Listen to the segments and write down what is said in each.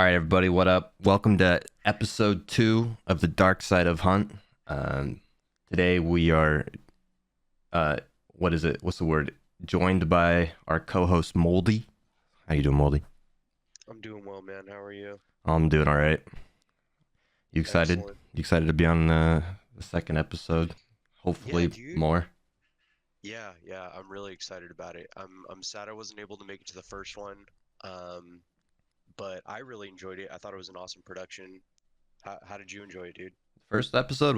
All right, everybody, what up? Welcome to episode 2 of the Dark Side of Hunt. Today we are, what is it? What's the word? Joined by our co-host Moldy. How you doing, Moldy? I'm doing well, man. How are you? I'm doing all right. You excited? Excellent. You excited to be on the second episode? Yeah, Hopefully dude. more. Yeah. I'm really excited about it. I'm sad I wasn't able to make it to the first one. Um, but I really enjoyed it. I thought it was an awesome production. How did you enjoy it, dude? First episode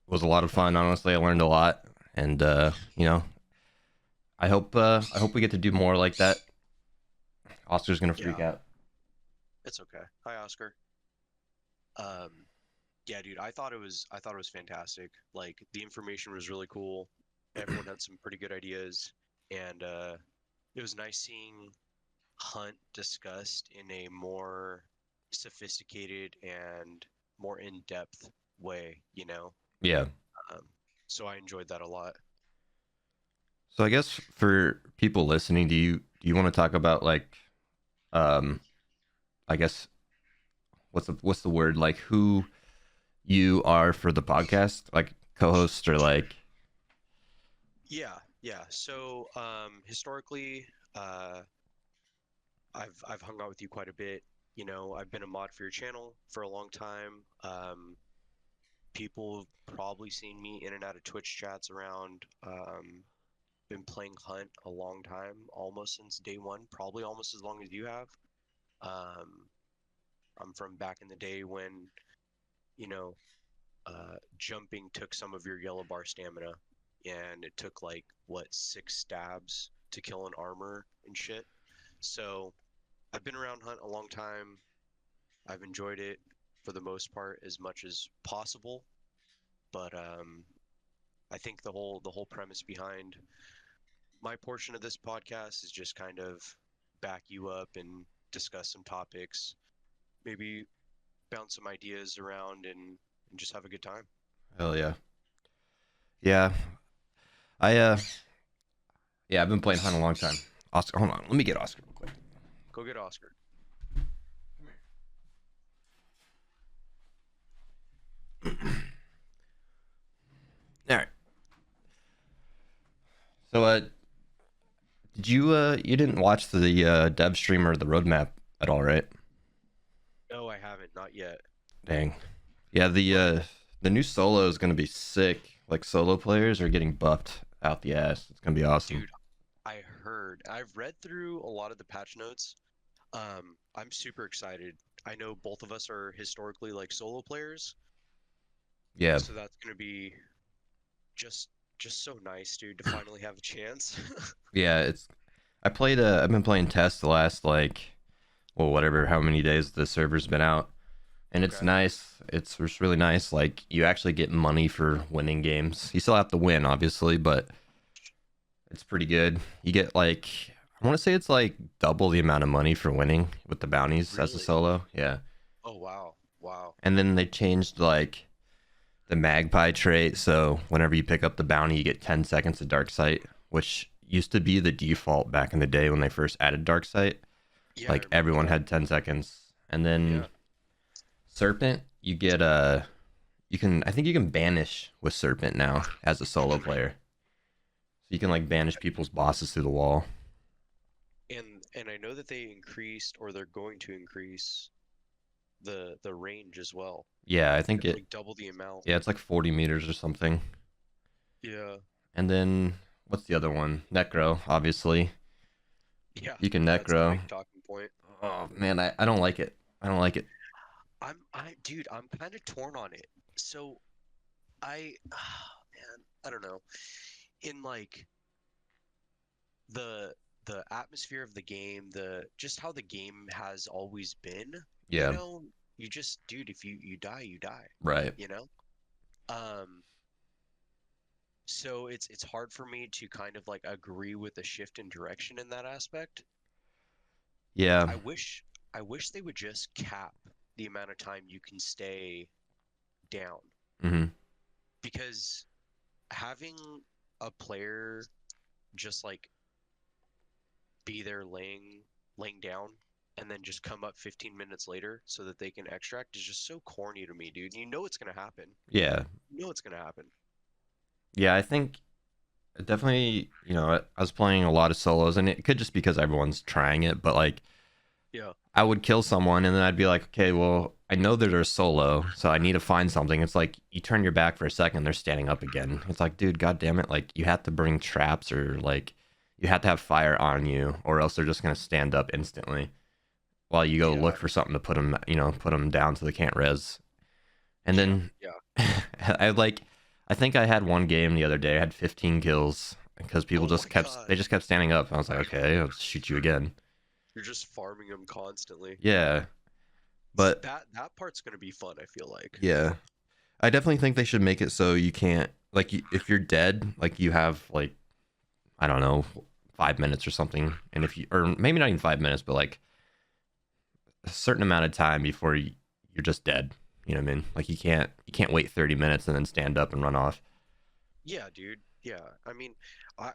was a lot of fun. Honestly, I learned a lot, and I hope we get to do more like that. Oscar's gonna freak Yeah, out. it's okay. Hi, Oscar. Um, yeah, dude. I thought it was fantastic. Like the information was really cool. Everyone had some pretty good ideas, and it was nice seeing Hunt discussed in a more sophisticated and more in-depth way, you know? Yeah. Um, so I enjoyed that a lot. So I guess for people listening, do you want to talk about like um I guess what's the word, like who you are for the podcast, like co-host or like Yeah. So historically, uh, I've hung out with you quite a bit. You know, I've been a mod for your channel for a long time. People have probably seen me in and out of Twitch chats around. Been playing Hunt a long time, almost since day one, probably almost as long as you have. Um, I'm from back in the day when, you know, jumping took some of your yellow bar stamina, and it took like what 6 stabs to kill an armor and shit. So I've been around Hunt a long time. I've enjoyed it for the most part as much as possible, but I think the whole premise behind my portion of this podcast is just kind of back you up and discuss some topics, maybe bounce some ideas around and just have a good time. hell yeah. Yeah. I yeah, I've been playing Hunt a long time. Oscar, hold on. Let me get Oscar real quick. Go get Oscar. All right. So did you didn't watch the dev stream or the roadmap at all, right? No, I haven't, not yet. Dang. Yeah, What, the new solo is gonna be sick. Like solo players are getting buffed out the ass. It's gonna be awesome. dude, I heard. I've read through a lot of the patch notes. I'm super excited. I know both of us are historically like solo players, Yeah. so that's gonna be just just so nice, dude, to finally have a chance. Yeah, I've been playing test the last like well whatever how many days the server's been out. And it's Okay. nice. It's just really nice. Like you actually get money for winning games. You still have to win, obviously, but it's pretty good. You get like I want to say it's like double the amount of money for winning with the bounties as a Really? solo. Yeah. Oh wow. Wow. And then they changed like the magpie trait, so whenever you pick up the bounty, you get 10 seconds of dark sight, which used to be the default back in the day when they first added dark sight. Yeah, I Like remember everyone that. had 10 seconds. And then Yeah. Serpent, you get you can I think you can banish with Serpent now as a solo player. So you can like banish people's bosses through the wall. And I know that they increased or they're going to increase the range as well. Yeah, I think It's it like double the amount. yeah, it's like 40 meters or something. Yeah. And then what's the other one? Necro, obviously. Yeah. You can That's the Necro. big talking point. Oh man, I don't like it. I don't like it. Dude, I'm kind of torn on it. So man, I don't know. In like the the atmosphere of the game, the just how the game has always been, you Yeah, know, you just, dude, if you die, you die, right. you know? Um, so it's hard for me to kind of like agree with the shift in direction in that aspect. Yeah. I wish I wish they would just cap the amount of time you can stay down Mhm. because having a player just like be there laying down. and then just come up 15 minutes later so that they can extract is just so corny to me, dude. You know it's gonna happen. Yeah. You know it's gonna happen. Yeah, I think definitely, I was playing a lot of solos, and it could just because everyone's trying it, but like Yeah. I would kill someone and then I'd be like, okay, well, I know that they're solo, so I need to find something. It's like you turn your back for a second, they're standing up again. It's like, dude, god damn it, like you have to bring traps, or like you have to have fire on you, or else they're just gonna stand up instantly while you go Yeah. look for something to put them down so they can't res. And Yeah. then Yeah. I think I had one game the other day. I had 15 kills because people Oh just my kept God. they just kept standing up. I was like, okay, I'll shoot you again. You're just farming them constantly. Yeah, but That part's gonna be fun, I feel like. yeah, I definitely think they should make it so you can't, like, if you're dead, like you have like, I don't know, 5 minutes or something, and if you, or maybe not even 5 minutes, but like a certain amount of time before you're just dead. You know what I mean? Like you can't wait 30 minutes and then stand up and run off. Yeah, dude. Yeah. I mean,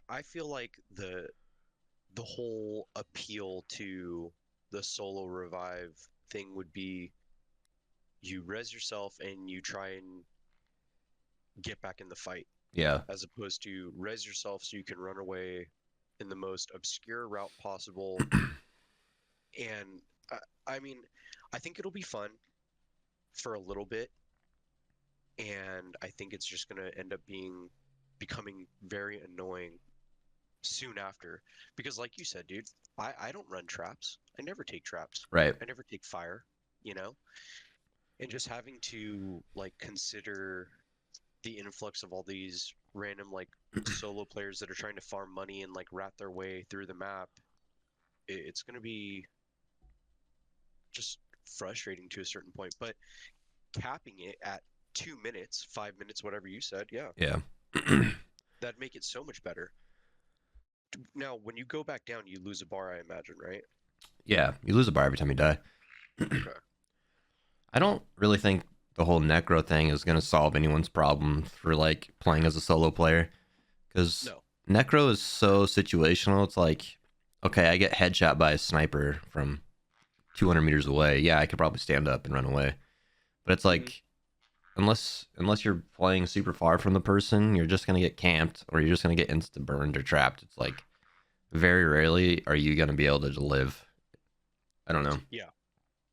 I feel like the whole appeal to the solo revive thing would be you res yourself and you try and get back in the fight, Yeah. as opposed to res yourself so you can run away in the most obscure route possible. And I mean, I think it'll be fun for a little bit, and I think it's just gonna end up becoming very annoying soon after. Because like you said, dude, I don't run traps. I never take traps. Right. I never take fire, you know? And just having to like consider the influx of all these random like solo players that are trying to farm money and like rat their way through the map, it's gonna be just frustrating to a certain point. But capping it at 2 minutes, 5 minutes, whatever you said, yeah, Yeah. that'd make it so much better. Now, when you go back down, you lose a bar, I imagine, right? Yeah. You lose a bar every time you die. Okay. I don't really think the whole Necro thing is going to solve anyone's problem for like playing as a solo player, because No. Necro is so situational. It's like, okay, I get headshot by a sniper from 200 meters away. Yeah, I could probably stand up and run away. But it's Hmm. like, unless you're playing super far from the person, you're just gonna get camped, or you're just gonna get insta burned or trapped. It's like very rarely are you gonna be able to live. I don't know. Yeah.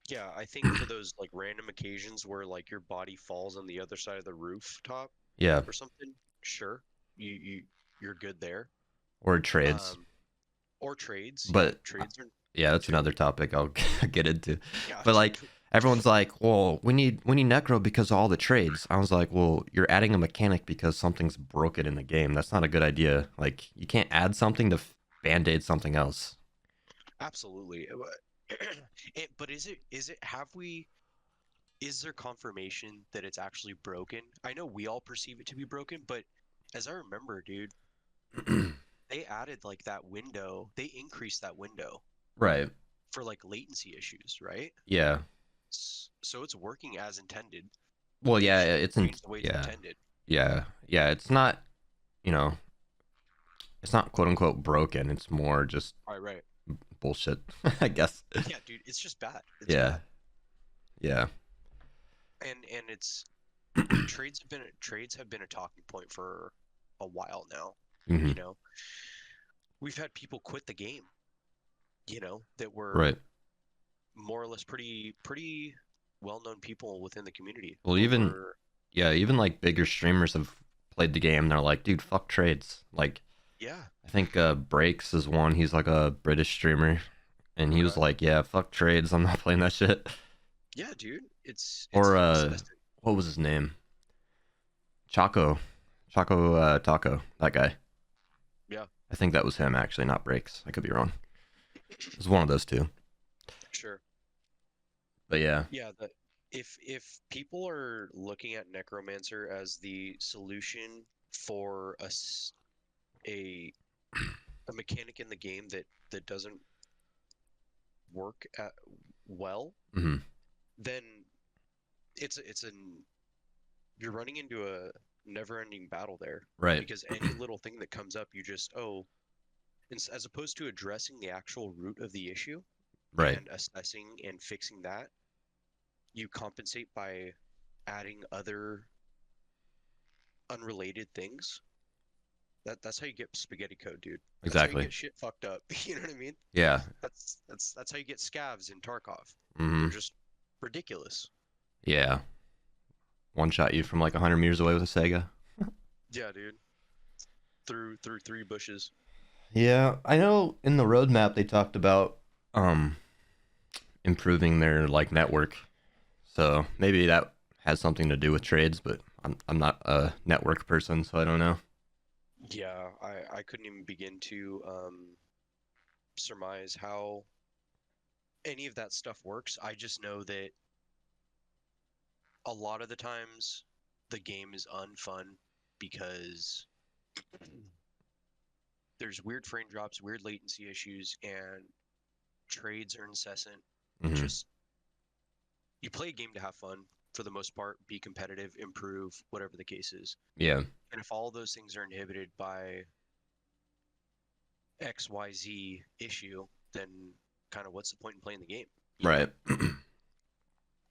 Yeah, I think for those like random occasions where like your body falls on the other side of the rooftop Yeah, or something, sure, you're good there. or trades, Um, or trades, yeah, but trades are yeah, that's too. another topic I'll get into. Yeah, But dude. like everyone's like, well, we need Necro because of all the trades. I was like, well, you're adding a mechanic because something's broken in the game. That's not a good idea. Like you can't add something to band-aid something else. Absolutely. But is there confirmation that it's actually broken? I know we all perceive it to be broken, but as I remember, dude, they added like that window, they increased that window Right. for like latency issues, right? Yeah. So it's working as intended. Well, They yeah, just didn't it's in, change the way it's yeah. intended. Yeah. Yeah, you know, it's not quote unquote broken. It's more just Right, right. bullshit, I guess. Yeah, dude, it's just bad. It's Yeah. bad. Yeah. And it's trades have been a talking point for a while now. Hmm. You know, we've had people quit the game, that were Right. more or less pretty well-known people within the community Well, even, over. yeah, even like bigger streamers have played the game. They're like, dude, fuck trades. Like, Yeah. I think Breaks is one. He's like a British streamer, and he was Okay. like, yeah, fuck trades. I'm not playing that shit. Yeah, dude. It's Or inconsistent. what was his name? Chaco, Chaco Taco. That guy. Yeah, I think that was him actually, not Breaks. I could be wrong. It was one of those two. sure. But yeah. Yeah, if people are looking at Necromancer as the solution for a a mechanic in the game that doesn't work well, Hmm. then it's an you're running into a never-ending battle there, Right. because any little thing that comes up, you just, as opposed to addressing the actual root of the issue, Right. and assessing and fixing that. You compensate by adding other unrelated things. That's how you get spaghetti code, dude. That's how you Exactly. get shit fucked up. You know what I mean? Yeah. That's how you get scavs in Tarkov. They're Hmm. just ridiculous. Yeah. One shot you from like 100 meters away with a Sega. Yeah, dude. Through three bushes. Yeah, I know in the roadmap they talked about um improving their like network. So maybe that has something to do with trades, but I'm not a network person, so I don't know. Yeah, I couldn't even begin to surmise how any of that stuff works. I just know that a lot of the times the game is unfun because there's weird frame drops, weird latency issues, and trades are incessant. Hmm. Just you play a game to have fun for the most part, be competitive, improve, whatever the case is. Yeah. And if all those things are inhibited by XYZ issue, then kind of what's the point in playing the game? You know? Right.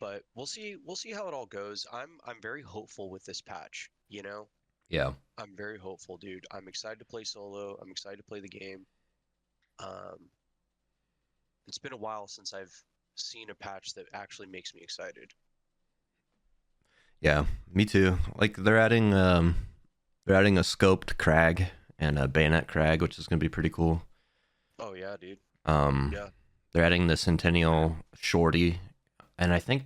But we'll see how it all goes. I'm very hopeful with this patch, you know? Yeah. I'm very hopeful, dude. I'm excited to play solo. I'm excited to play the game. Um, it's been a while since I've seen a patch that actually makes me excited. Yeah. Me too. Like they're adding a scoped crag and a bayonet crag, which is gonna be pretty cool. Oh yeah, dude. Um, Yeah. they're adding the Centennial Shorty, and I think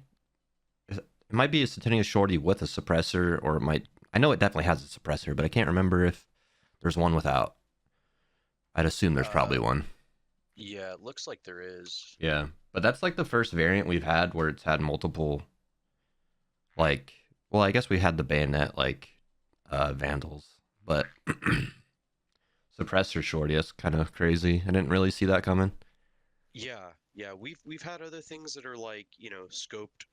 it might be a Centennial Shorty with a suppressor, or it might. I know it definitely has a suppressor, but I can't remember if there's one without. I'd assume there's Uh, probably one. yeah, it looks like there is. Yeah, but that's like the first variant we've had where it's had multiple, like, well, I guess we had the bayonet like vandals, but suppressor Shorty, that's kind of crazy. I didn't really see that coming. Yeah, yeah. We've had other things that are like, scoped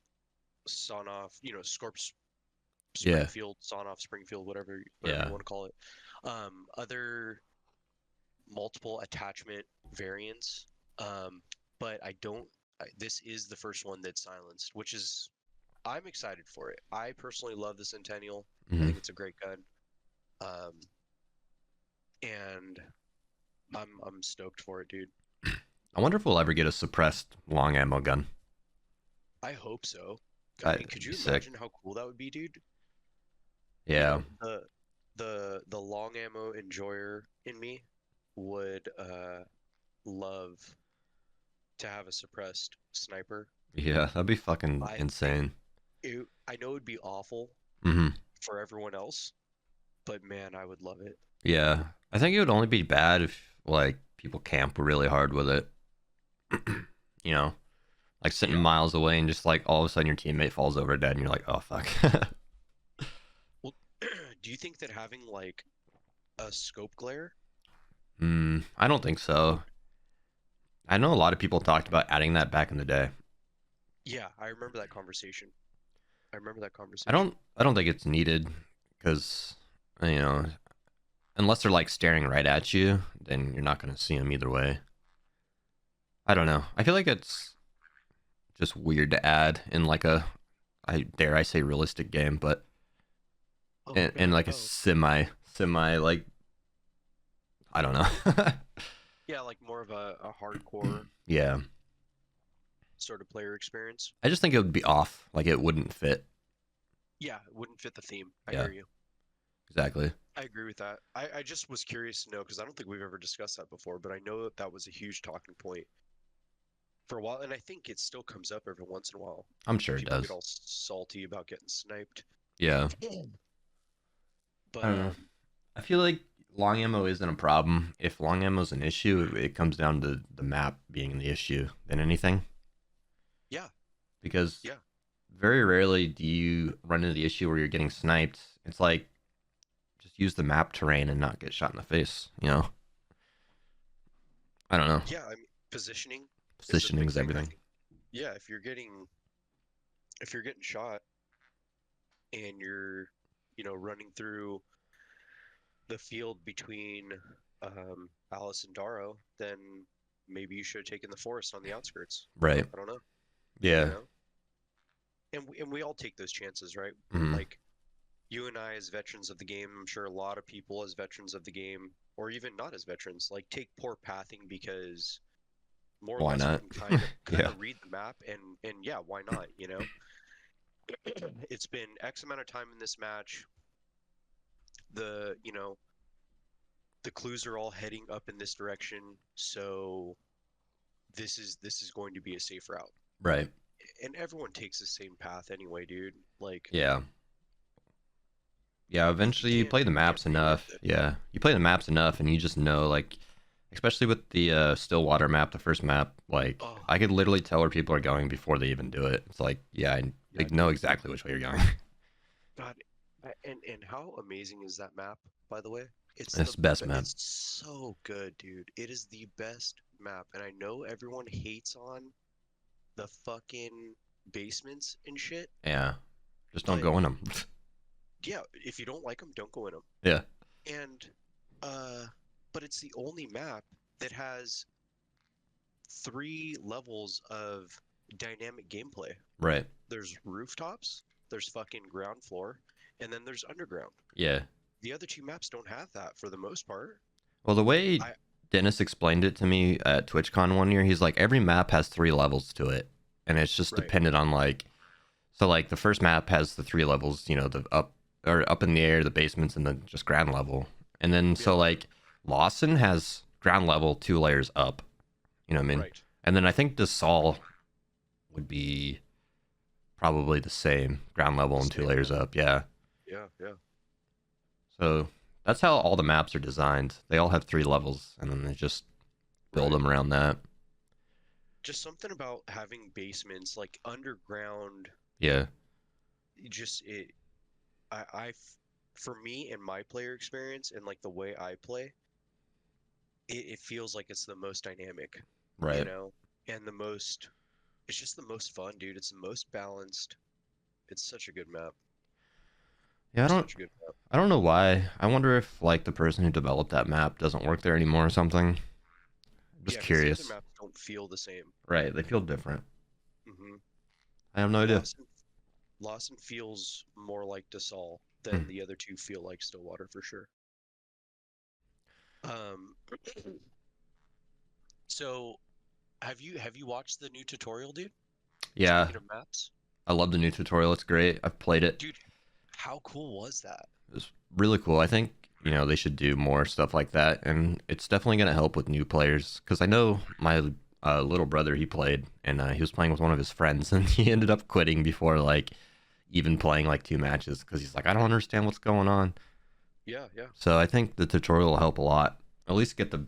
sawn off, Scorps Yeah, Springfield, sawn off Springfield, whatever you yeah, want to call it. Other multiple attachment variants. Um, but I don't. This is the first one that's silenced, which is I'm excited for it. I personally love the Centennial. I hmm think it's a great gun. Um, and I'm stoked for it, dude. I wonder if we'll ever get a suppressed long ammo gun. I hope so. I mean, That'd could be you sick. imagine how cool that would be, dude? You Yeah, know, the long ammo enjoyer in me would love to have a suppressed sniper. yeah, that'd be fucking I it, insane. I know it'd be awful Hmm. for everyone else, but man, I would love it. Yeah, I think it would only be bad if like people camp really hard with it. You know, like sitting Yeah. miles away and just like all of a sudden your teammate falls over dead and you're like, oh fuck. Well, do you think that having like a scope glare I don't think would? so. I know a lot of people talked about adding that back in the day. Yeah, I remember that conversation. I remember that I conversation. don't. I don't think it's needed because you know, unless they're like staring right at you, then you're not gonna see them either way. I don't know. I feel like it's just weird to add in like a, I dare I say realistic game, but Oh in man, like a no. semi like I don't know. Yeah, like more of a hardcore Yeah, sort of player experience. I just think it would be off. Like it wouldn't fit. Yeah, it wouldn't fit the theme. I Yeah, hear you. exactly. I agree with that. I just was curious to know because I don't think we've ever discussed that before, but I know that that was a huge talking point for a while, and I think it still comes up every once in a while. I'm sure it People get does. all salty about getting sniped. Yeah, Yeah. I But don't know. I feel like long ammo isn't a problem. If long ammo is an issue, it comes down to the map being the issue than anything. yeah, Because yeah, very rarely do you run into the issue where you're getting sniped. It's like just use the map terrain and not get shot in the face. You know, I don't know. yeah. I mean, positioning is a Positioning big is thing. I everything. think. Yeah, if you're getting shot and you're, running through the field between Alice and Darrow, then maybe you should have taken the forest on the outskirts. Right. I don't know. You Yeah. know, and we all take those chances, right? Hmm. Like you and I as veterans of the game, I'm sure a lot of people as veterans of the game, or even not as veterans, like take poor pathing because more or Why less we not? can kind Yeah. of read the map and yeah, why not, you know? It's been X amount of time in this match. The, you know, the clues are all heading up in this direction, so this is going to be a safe route. Right. And everyone takes the same path anyway, dude. Like Yeah. Yeah, you eventually you can't play the you can't maps rewrite enough. that. Yeah. You play the maps enough and you just know, like, especially with the Stillwater map, the first map, like, Oh, I could literally tell where people are going before they even do it. It's like, yeah, I yeah, like, know dude. exactly which way you're going. God, and how amazing is that map, by the way? It's the best map. It's so good, dude. It is the best map, and I know everyone hates on the fucking basements and shit, Yeah. Just don't but go in them. yeah, if you don't like them, don't go in them. Yeah. And uh, but it's the only map that has 3 levels of dynamic gameplay. Right. There's rooftops, there's fucking ground floor, and then there's underground. Yeah. The other 2 maps don't have that for the most part. Well, the way I Dennis explained it to me at TwitchCon one year, he's like, every map has 3 levels to it. And it's just Right, dependent on, like, so, like, the first map has the 3 levels, you know, the up or up in the air, the basements, and then just ground level. And then, yeah, so, like, Lawson has ground level 2 layers up. You know what I mean? right, And then I think DeSaul would be probably the same ground level the and two same, layers up. Yeah. yeah, So that's how all the maps are designed. They all have 3 levels, and then they just build right. them around that. Just something about having basements like underground. Yeah. Just it, for me and my player experience and like the way I play, it feels like it's the most dynamic, you Right. know, and the most. It's just the most fun, dude. It's the most balanced. It's such a good map. Yeah. Such a good map. I don't know why. I wonder if like the person who developed that map doesn't work there anymore or something. I'm just Yeah, because the other curious. maps don't feel the same. Right. They feel different. Hmm. I have no idea. Lawson Lawson feels more like DeSaul than Hmm. the other 2 feel like Stillwater for sure. Um, so have you watched the new tutorial, dude? Yeah. Speaking of maps, I love the new tutorial. It's great. I've played it. dude, how cool was that? It was really cool. I think, they should do more stuff like that. And it's definitely going to help with new players. Because I know my little brother, he played, and he was playing with one of his friends, and he ended up quitting before, like, even playing, like, 2 matches. Because he's like, I don't understand what's going on. Yeah, yeah, So I think the tutorial will help a lot. At least get the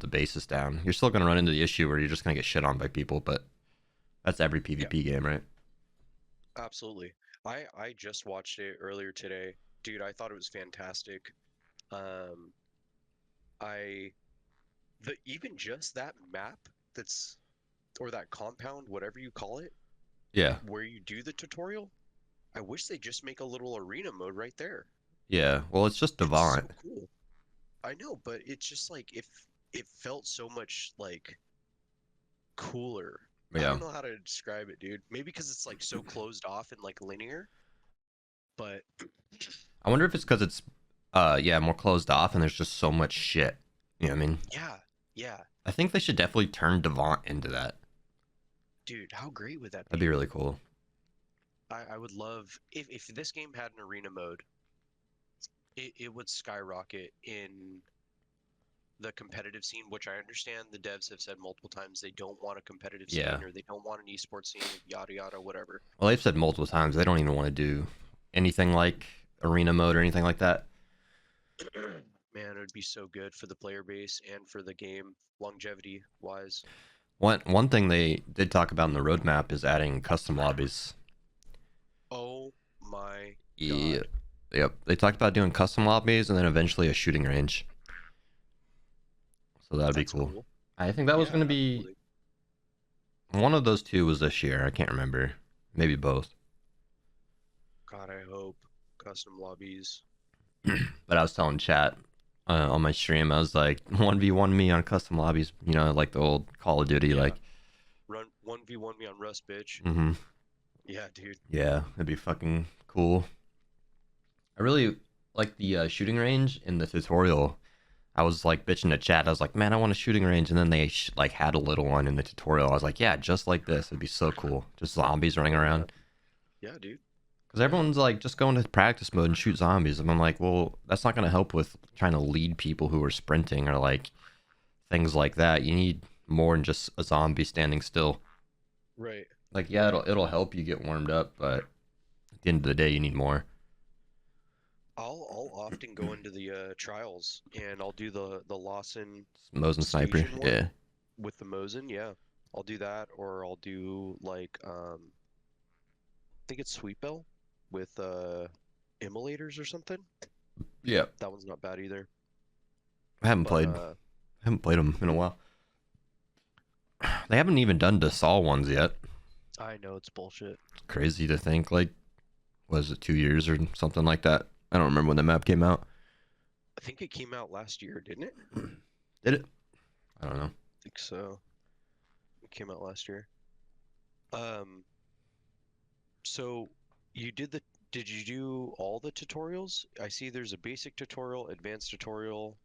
basis down. You're still going to run into the issue where you're just going to get shit on by people, but that's every yeah, PvP game, right? absolutely. I just watched it earlier today, dude. I thought it was fantastic. Um, I the even just that map that's or that compound, whatever you call it, Yeah. where you do the tutorial. I wish they just make a little arena mode right there. Yeah. Well, it's just It's Devant. so cool. I know, but it's just like if it felt so much like cooler. I Yeah. don't know how to describe it, dude. Maybe because it's like so closed off and like linear, but I wonder if it's because it's, yeah, more closed off and there's just so much shit. You know what I mean? yeah, yeah, I think they should definitely turn Devant into that. dude, how great would that That'd be be? really cool. I would love if this game had an arena mode, it would skyrocket in the competitive scene, which I understand the devs have said multiple times they don't want a competitive Yeah. scene or they don't want an esports scene, yada yada, whatever. Well, they've said multiple times they don't even want to do anything like arena mode or anything like that. Man, it would be so good for the player base and for the game longevity wise. One thing they did talk about in the roadmap is adding custom lobbies. Oh my Yeah. god. Yep. They talked about doing custom lobbies and then eventually a shooting range. So that'd be That's cool. cool. I think that was Yeah, going to be absolutely. one of those two was this year. I can't remember. Maybe both. God, I hope custom lobbies. But I was telling chat, on my stream. I was like 1v1 me on custom lobbies, you know, like the old Call of Duty, Yeah. like Run 1v1 me on Rust, bitch. mm-hmm. Yeah, dude. Yeah, that'd be fucking cool. I really like the shooting range in the tutorial. I was like bitching to chat. I was like, man, I want a shooting range, and then they like had a little one in the tutorial. I was like, yeah, just like this. It'd be so cool. Just zombies running Yeah. around. Yeah, dude. Because everyone's like, just go into practice mode and shoot zombies. And I'm like, well, that's not going to help with trying to lead people who are sprinting or like things like that. You need more than just a zombie standing still. Right. Like, yeah, it'll help you get warmed up, but at the end of the day, you need more. I'll often go into the trials and I'll do the Lawson Mosin sniper, Station one yeah. with the Mosin. Yeah, I'll do that, or I'll do like I think it's Sweet Bell with immolators or something. Yeah. That one's not bad either. I haven't But played. I haven't played them in a while. They haven't even done Dassault ones yet. I know it's bullshit. Crazy to think, like, was it 2 years or something like that? I don't remember when the map came out. I think it came out last year, didn't it? Did it? I don't know. I think so. It came out last year. So did you do all the tutorials? I see there's a basic tutorial, advanced tutorial.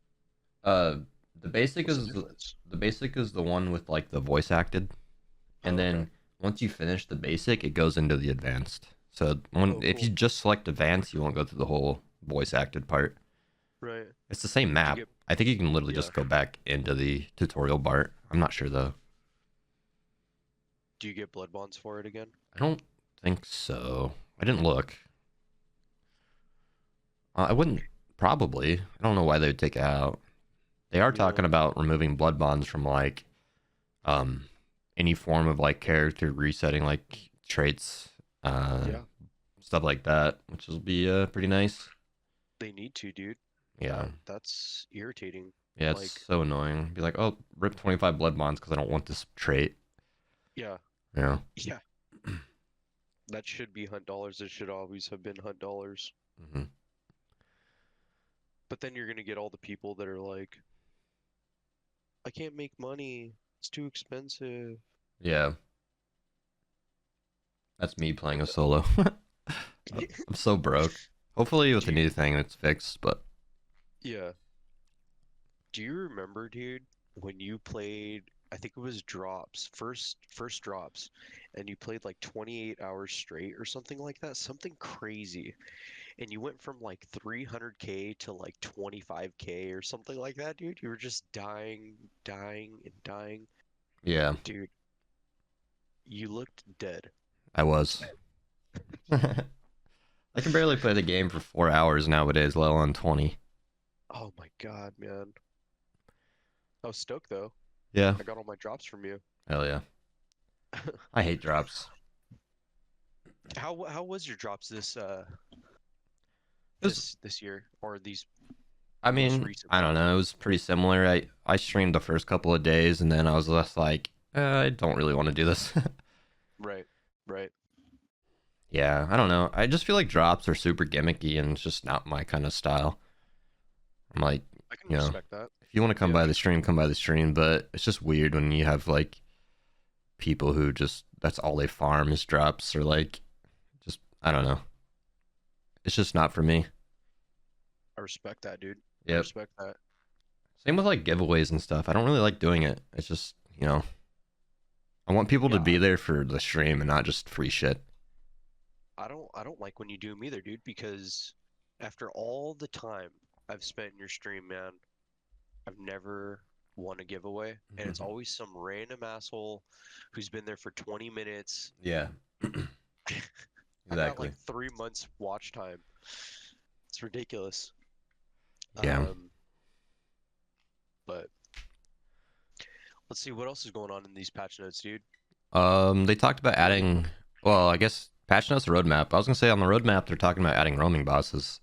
Uh, the basic What's the is difference? the basic is the one with like the voice acted, and Oh, okay. then once you finish the basic, it goes into the advanced. So when Oh, if you cool. just select advanced, you won't go through the whole voice acted part. Right. It's the same Do you map. get I think you can literally yeah. just go back into the tutorial part. I'm not sure though. Do you get blood bonds for it again? I don't think so. I didn't look. I wouldn't probably. I don't know why they would take it out. They are Yeah. talking about removing blood bonds from like um any form of like character resetting like traits, Yeah. stuff like that, which will be pretty nice. They need to, dude. Yeah. That's irritating. Yeah, it's Like, so annoying. Be like, oh, rip 25 blood bonds because I don't want this trait. yeah. Yeah. Yeah. That should be hunt dollars. It should always have been hunt dollars. hmm But then you're gonna get all the people that are like, I can't make money. It's too expensive. Yeah. That's me playing a solo. I'm so broke. Hopefully with Do the you, new thing it's fixed, but yeah. Do you remember, dude, when you played, I think it was drops, first drops, and you played like 28 hours straight or something like that, something crazy. And you went from like 300k to like 25k or something like that, dude. You were just dying, dying, and dying. yeah, Dude, you looked dead. I was. I can barely play the game for 4 hours nowadays, let alone 20. Oh my God, man. I was stoked though. Yeah, I got all my drops from you. hell yeah. I hate drops. How was your drops It was, this year or these I most mean, recent I don't drops? know. It was pretty similar. I streamed the first couple of days, and then I was less like, I don't really want to do this. Right, right. Yeah, I don't know. I just feel like drops are super gimmicky, and it's just not my kind of style. I'm like, I can you know, respect that. if you want to come Yeah. by the stream, come by the stream. But it's just weird when you have like people who just that's all they farm is drops, or like, just I don't know. It's just not for me. I respect that, dude. I Yep. respect that. Same with like giveaways and stuff. I don't really like doing it. It's just, I want people to Yeah, be there for the stream and not just free shit. I don't like when you do them either, dude, because after all the time I've spent in your stream, man, I've never won a giveaway, and it's always some random asshole who's been there for 20 minutes. Yeah. I got Exactly. like 3 months watch time. It's ridiculous. Yeah. Um, but let's see what else is going on in these patch notes, dude. They talked about adding. Well, I guess patch notes roadmap. I was gonna say on the roadmap they're talking about adding roaming bosses.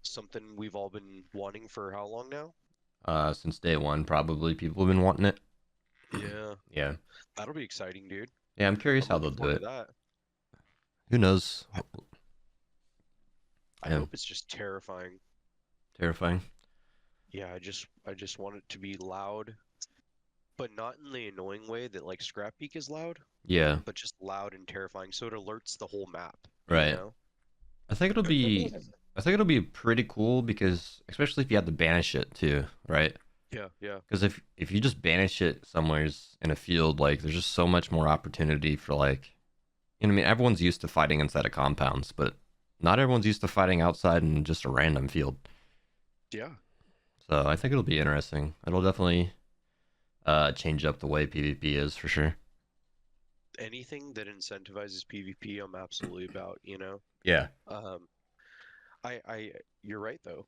Something we've all been wanting for how long now? Since day one, probably people have been wanting it. Yeah, Yeah. that'll be exciting, dude. Yeah, I'm curious I'm how they'll looking do forward to it. that. Who knows? I Yeah, hope it's just terrifying. terrifying. Yeah, I just want it to be loud, but not in the annoying way that like Scrap Peak is loud, Yeah, but just loud and terrifying, so it alerts the whole map, you right. know? I think it'll be I think it'll be pretty cool because especially if you have to banish it too, right? Yeah, yeah. Because if you just banish it somewheres in a field, like there's just so much more opportunity for like you know what I mean, everyone's used to fighting inside of compounds, but not everyone's used to fighting outside in just a random field. Yeah. So I think it'll be interesting. It'll definitely change up the way PvP is for sure. Anything that incentivizes PvP, I'm absolutely about, you know? Yeah. Um, you're right though.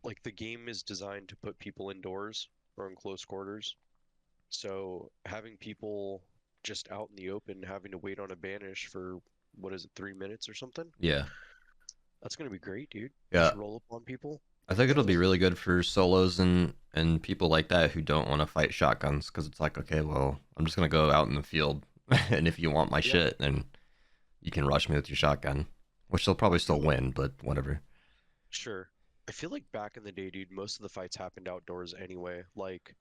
Like the game is designed to put people indoors or in close quarters. So having people just out in the open, having to wait on a banish for what is it, 3 minutes or something? Yeah. That's gonna be great, dude. Just Yeah. roll up on people. I think it'll be really good for solos and people like that who don't want to fight shotguns because it's like, okay, well, I'm just gonna go out in the field, and if you want my Yeah, shit, then you can rush me with your shotgun, which they'll probably still win, but whatever. sure. I feel like back in the day, dude, most of the fights happened outdoors anyway, like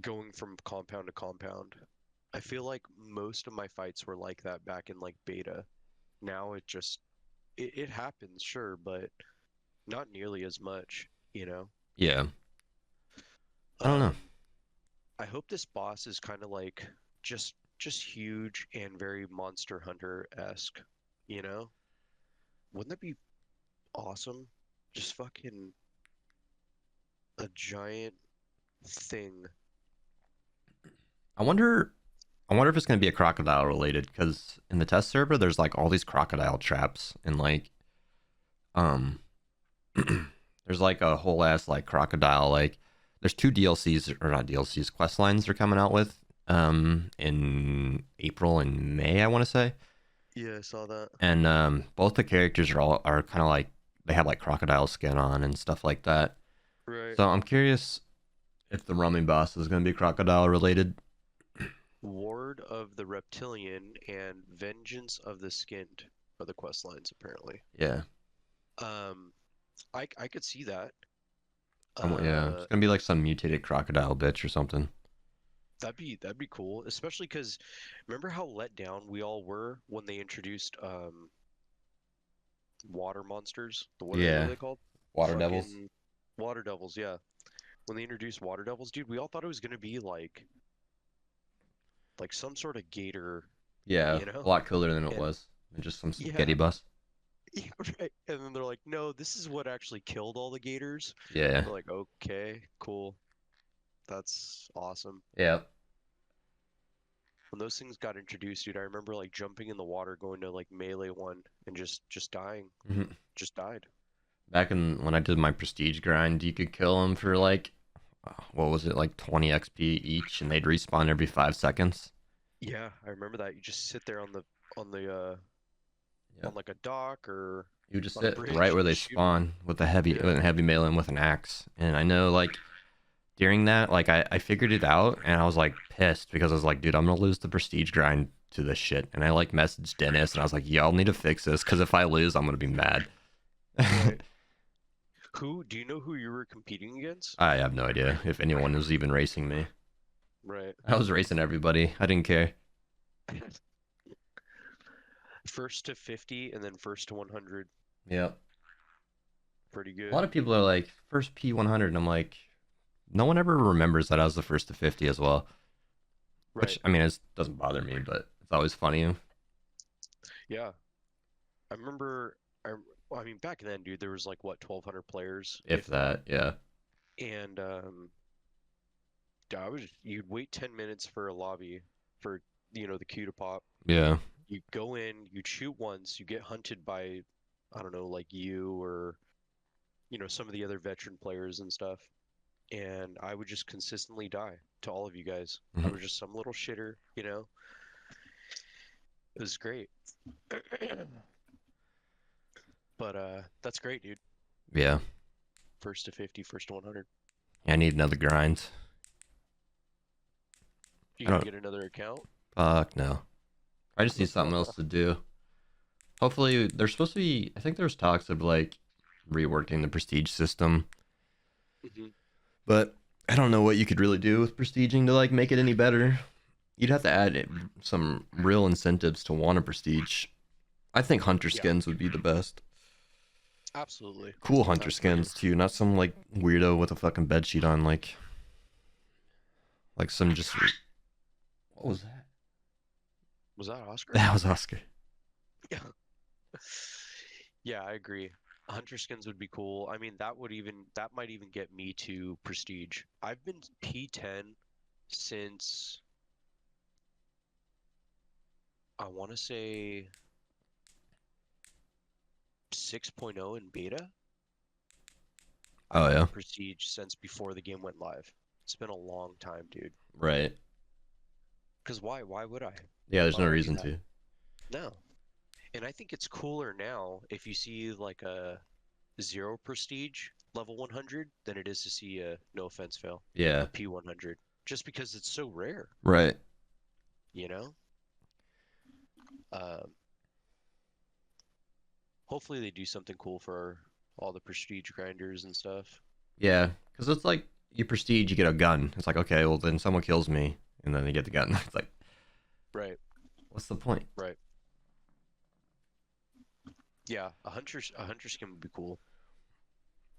going from compound to compound. I feel like most of my fights were like that back in like beta. Now it happens, sure, but not nearly as much, you know? Yeah, I don't know. Um, I hope this boss is kind of like just huge and very Monster Hunter-esque, you know? Wouldn't that be awesome? Just fucking a giant thing. I wonder. I wonder if it's gonna be a crocodile related because in the test server there's like all these crocodile traps and like um there's like a whole ass like crocodile like there's two DLCs or not DLCs quest lines they're coming out with in April and May I want to say Yeah, I saw that. and both the characters are kind of like they have like crocodile skin on and stuff like that. Right. So I'm curious if the rummy boss is gonna be crocodile related. Ward of the Reptilian and Vengeance of the Skinned are the quest lines apparently. Yeah. Um, I could see that. Yeah, it's Uh, gonna be like some mutated crocodile bitch or something. that'd be cool, especially because remember how let down we all were when they introduced water monsters? What are Yeah, they called? water devils. Fucking water devils, yeah. When they introduced water devils, dude, we all thought it was gonna be like some sort of gator, Yeah, you a know? lot cooler than it And was. And just some yeah, spaghetti bus. yeah, right. And then they're like, no, this is what actually killed all the gators. Yeah, We're like, okay, cool. That's awesome. yeah. When those things got introduced, dude, I remember like jumping in the water, going to like melee one, and just dying, Mhm. just died. Back in when I did my prestige grind, you could kill them for like what was it like 20 XP each, and they'd respawn every 5 seconds. Yeah, I remember that. You just sit there on the Yeah, on like a dock or you would just on a sit right bridge where and they just shoot 'em. spawn with a Yeah. heavy melee and with an axe. And I know like during that, like I figured it out, and I was like pissed because I was like, dude, I'm gonna lose the prestige grind to this shit. And I like messaged Dennis, and I was like, y'all need to fix this because if I lose, I'm gonna be mad. Right. Who do you know who you were competing against? I have no idea if anyone was even racing me. Right. I was racing everybody. I didn't care. First to 50 and then first to 100. Yeah. Pretty A lot good. of people are like first P100, and I'm like, no one ever remembers that I was the first to 50 as well. Which Right. I mean, it doesn't bother me, but it's always funny Yeah. I remember well, I mean back then, dude, there was like what 1,200 players, if if that. that. Yeah. And you'd wait 10 minutes for a lobby for the queue to pop. Yeah. You go in, you'd shoot once, you get hunted by I don't know, like you or some of the other veteran players and stuff. And I would just consistently die to all of you guys. I Mhm. was just some little shitter, you know. It was great. But that's great, dude. Yeah. First to 50, first to 100. I need another grind. You I gonna don't. get another account? Fuck no. I just need something else to do. Hopefully, there's supposed to be. I think there's talks of like reworking the prestige system. Hmm. But I don't know what you could really do with prestiging to like make it any better. You'd have to add some real incentives to want a prestige. I think hunter Yeah, skins would be the best. absolutely. Cool hunter Absolutely. skins too, not some like weirdo with a fucking bed sheet on, like some just. What was that? Was that Oscar? That was Oscar. Yeah. Yeah, I agree. Hunter skins would be cool. I mean, that might even get me to prestige. I've been P10 since I want to say 6.0 in beta. I've Oh been yeah, prestige since before the game went live. It's been a long time, dude. right. Because why? Why would I? Yeah, there's Why no would I do reason that? to. No. And I think it's cooler now if you see like a zero prestige level 100 than it is to see a, no offense, fail, Yeah, a P100. Just because it's so rare, right. you know? Um, Hopefully they do something cool for all the prestige grinders and stuff. Yeah, because it's like you prestige, you get a gun. It's like, okay, well then someone kills me, and then they get the gun. It's like, Right, what's the point? right. Yeah, a hunter skin would be cool.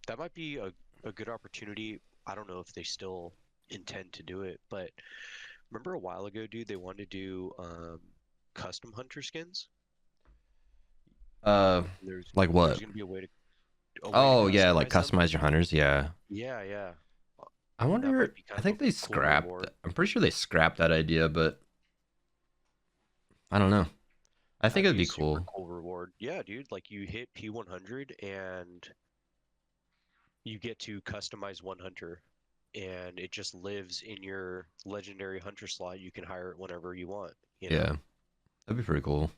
That might be a good opportunity. I don't know if they still intend to do it, but remember a while ago, dude, they wanted to do custom hunter skins. Uh, There's like there's what? gonna be a way to Oh yeah, like customize them. customize your hunters. Yeah, Yeah, yeah. I That might wonder. be kind I of a think they cool scrapped. reward. I'm pretty sure they scrapped that idea, but I don't know. I think That'd it'd be a be super cool. cool reward. Yeah, dude, like you hit P100 and you get to customize one hunter and it just lives in your legendary hunter slot. You can hire it whenever you want, you know? Yeah, that'd be pretty cool.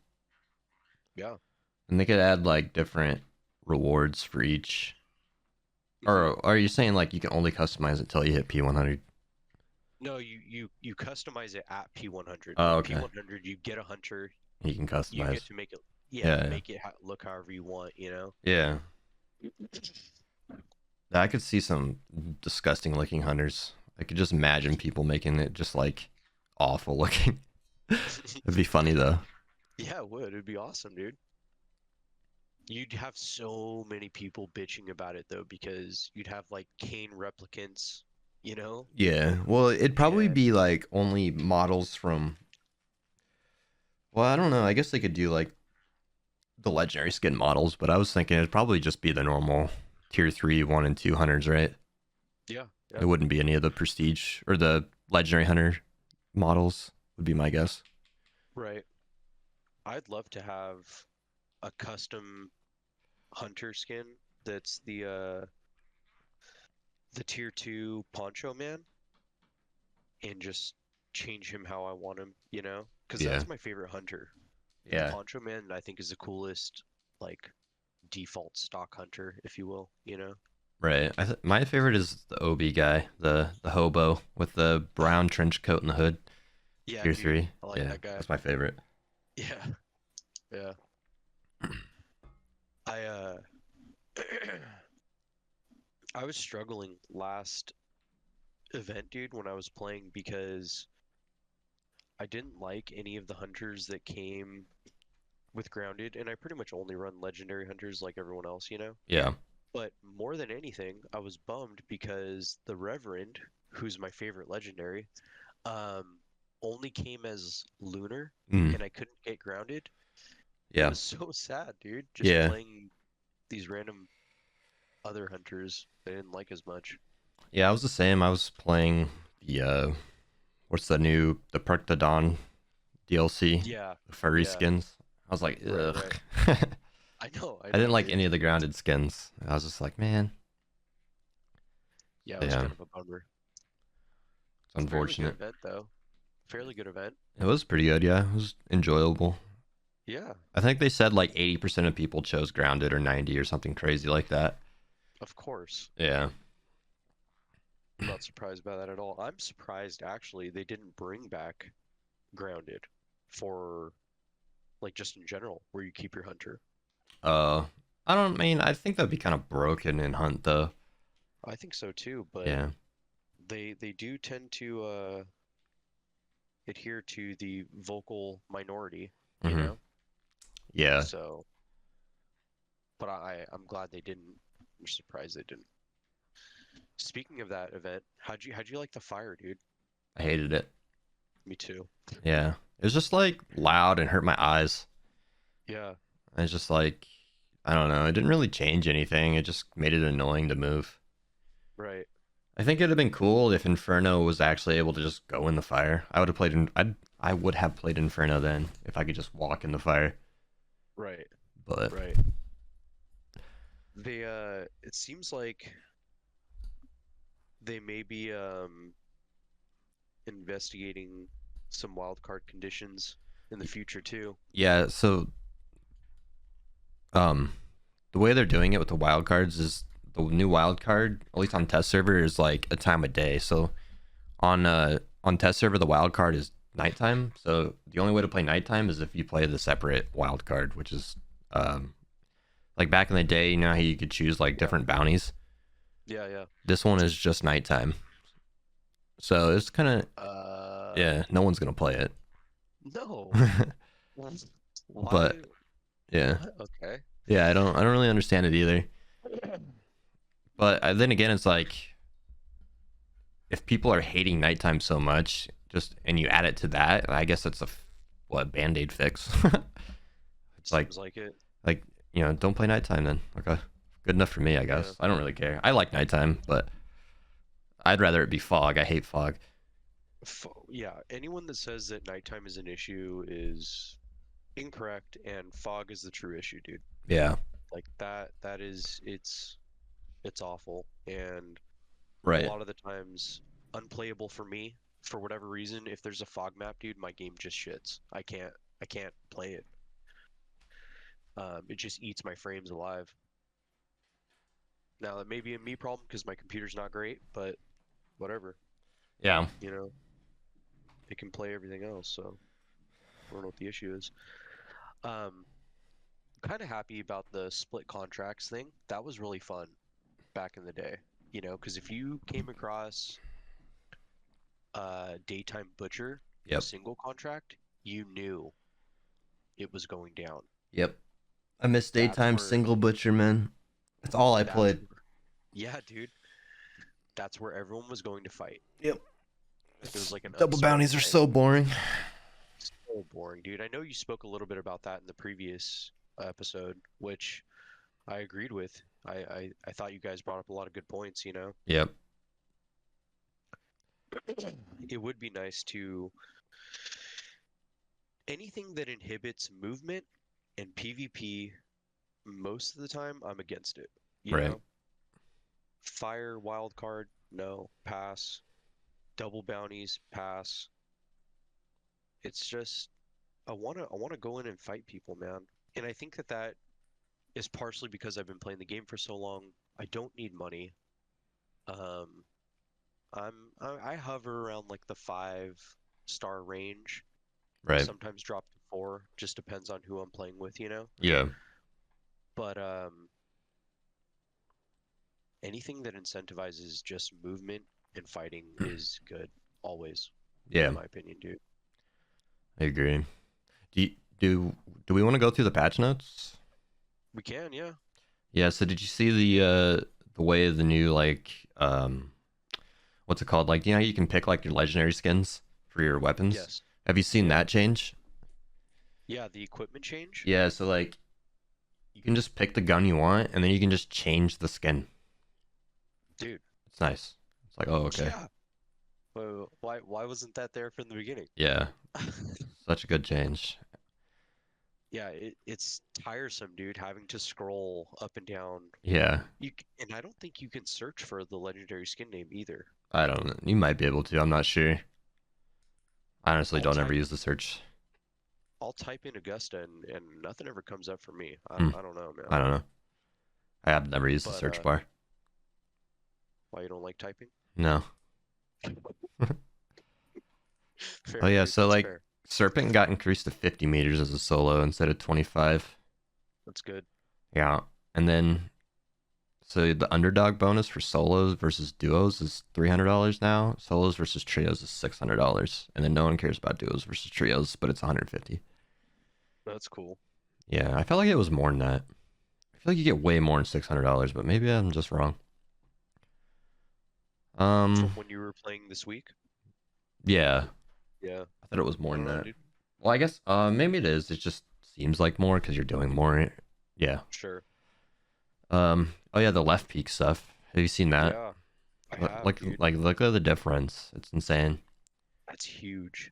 Yeah. And they could add like different rewards for each. Hmm. Or are you saying like you can only customize it until you hit P100? No, you customize it at P100. Oh, Like okay. P100, you get a hunter, You can you get customize. to make it, yeah, Yeah, make it look however you want, you know? yeah. I could see some disgusting looking hunters. I could just imagine people making it just like awful looking. It'd be funny though. Yeah, it would. It'd be awesome, dude. You'd have so many people bitching about it though, because you'd have like Kane replicants, you know? Yeah. Well, it'd probably And be like only models from. Well, I don't know. I guess they could do like the legendary skin models, but I was thinking it'd probably just be the normal tier 3, 1, and 2 hunters, right? yeah, It yeah, wouldn't be any of the prestige or the legendary hunter models, would be my guess. right. I'd love to have a custom hunter skin that's the tier 2 Poncho Man and just change him how I want him, you know? Because Yeah. that's my favorite hunter. The Yeah. Poncho Man, I think, is the coolest, like, default stock hunter, if you will, you know? Right. My favorite is the OB guy, the hobo with the brown trench coat and the hood. Yeah, Tier dude, 3. I like Yeah, that guy. that's my favorite. Yeah, yeah. I I was struggling last event, dude, when I was playing because I didn't like any of the hunters that came with grounded, and I pretty much only run legendary hunters like everyone else, you know? Yeah. But more than anything, I was bummed because the Reverend, who's my favorite legendary, um, only came as Lunar, Mm. and I couldn't get grounded. It Yeah. was so sad, dude. Just Yeah. playing these random other hunters that I didn't like as much. Yeah, I was the same. I was playing the what's the Perk the Dawn DLC, Yeah, the furry yeah, skins. I was like, right, ugh. right. I I didn't know, like dude. any of the grounded skins. I was just like, man, Yeah, it was yeah, kind of a bummer. it's Fairly good unfortunate. event though. Fairly good event. It was pretty good, yeah. It was enjoyable. Yeah, I think they said like 80% of people chose grounded or 90 or something crazy like that. of course. Yeah. I'm not surprised by that at all. I'm surprised actually they didn't bring back grounded for like just in general where you keep your hunter. Uh, I don't mean, I think that'd be kind of broken in Hunt though. I think so too, but Yeah. They do tend to adhere to the vocal minority, you Hmm. know? Yeah, So, but I'm glad they didn't. I'm surprised they didn't. Speaking of that event, how'd you like the fire, dude? I hated it. Me too. Yeah, it was just like loud and hurt my eyes. Yeah, It's just like I don't know. It didn't really change anything. It just made it annoying to move. right, I think it'd have been cool if Inferno was actually able to just go in the fire. I would have played. I would have played Inferno then if I could just walk in the fire. right, But right. It seems like they may be investigating some wildcard conditions in the future too. yeah, so um, the way they're doing it with the wild cards is the new wild card, at least on test server, is like a time of day. So on test server, the wild card is nighttime. So the only way to play nighttime is if you play the separate wild card, which is um like back in the day, you know how you could choose like Yeah, different bounties. yeah, yeah. This one is just nighttime. So it's kind of yeah, no one's gonna play it. No. But Why? yeah, What? Okay. yeah, I don't really understand it either. But then again, it's like if people are hating nighttime so much, just and you add it to that, I guess that's a what band-aid fix. It's like Seems like it. like don't play nighttime then. Okay, good enough for me, I Yeah. guess. I don't really care. I like nighttime, but I'd rather it be fog. I hate fog. Yeah, anyone that says that nighttime is an issue is incorrect, and fog is the true issue, dude. Yeah, Like that is it's awful, and a right. lot of the times unplayable for me for whatever reason. If there's a fog map, dude, my game just shits. I can't play it. It just eats my frames alive. Now that may be a me problem because my computer's not great, but whatever. Yeah, You know, it can play everything else, so I don't know what the issue is. Um, kind of happy about the split contracts thing. That was really fun back in the day. Because if you came across Daytime Butcher yep, single contract, you knew it was going down. yep. I miss That's daytime where single butcher, man. That's all I that's played. yeah, dude. That's where everyone was going to fight. Yep. It was like an Double upswing bounties are time. so boring. So boring, dude. I know you spoke a little bit about that in the previous episode, which I agreed with. I thought you guys brought up a lot of good points. Yep. It would be nice to anything that inhibits movement and PvP, most of the time I'm against it. You Right. know? Fire wildcard, no, pass. Double bounties, pass. It's just I wanna go in and fight people, man. And I think that is partially because I've been playing the game for so long. I don't need money. Um, I hover around like the 5-star range. Right. Sometimes drop to 4. Just depends on who I'm playing with. Yeah. But anything that incentivizes just movement and fighting is good, always, in Yeah. my opinion, dude. I agree. Do we want to go through the patch notes? We can, yeah. Yeah. So did you see the way the new like what's it called? Like you can pick like your legendary skins for your weapons. Yes. Have you seen Yeah. that change? Yeah, the equipment change? Yeah. So like you can just pick the gun you want, and then you can just change the skin. Dude. It's nice. It's like, oh, okay. Yeah. Well, why wasn't that there from the beginning? Yeah. Such a good change. Yeah, it's tiresome, dude, having to scroll up and down. Yeah. And I don't think you can search for the legendary skin name either. I don't know. You might be able to. I'm not sure. I honestly I'll don't ever type use the search. I'll type in Augusta and nothing ever comes up for me. Hmm. I don't know, man. I don't know. I have never used the But search bar. why you don't like typing? No. Fair, Oh yeah, dude, so that's like fair. Serpent got increased to 50 meters as a solo instead of 25. That's good. Yeah. And then So the underdog bonus for solos versus duos is $300 now. Solos versus trios is $600, and then no one cares about duos versus trios, but it's 150. That's cool. Yeah, I felt like it was more than that. I feel like you get way more than $600, but maybe I'm just wrong. From when you were playing this week? Yeah, Yeah. I thought it was more I than don't know, that. dude. Well, I guess maybe it is. It just seems like more because you're doing more. Yeah. Sure. Oh yeah, the left peak stuff. Have you seen that? Yeah, I have, Like dude. like look at the difference. It's insane. That's huge.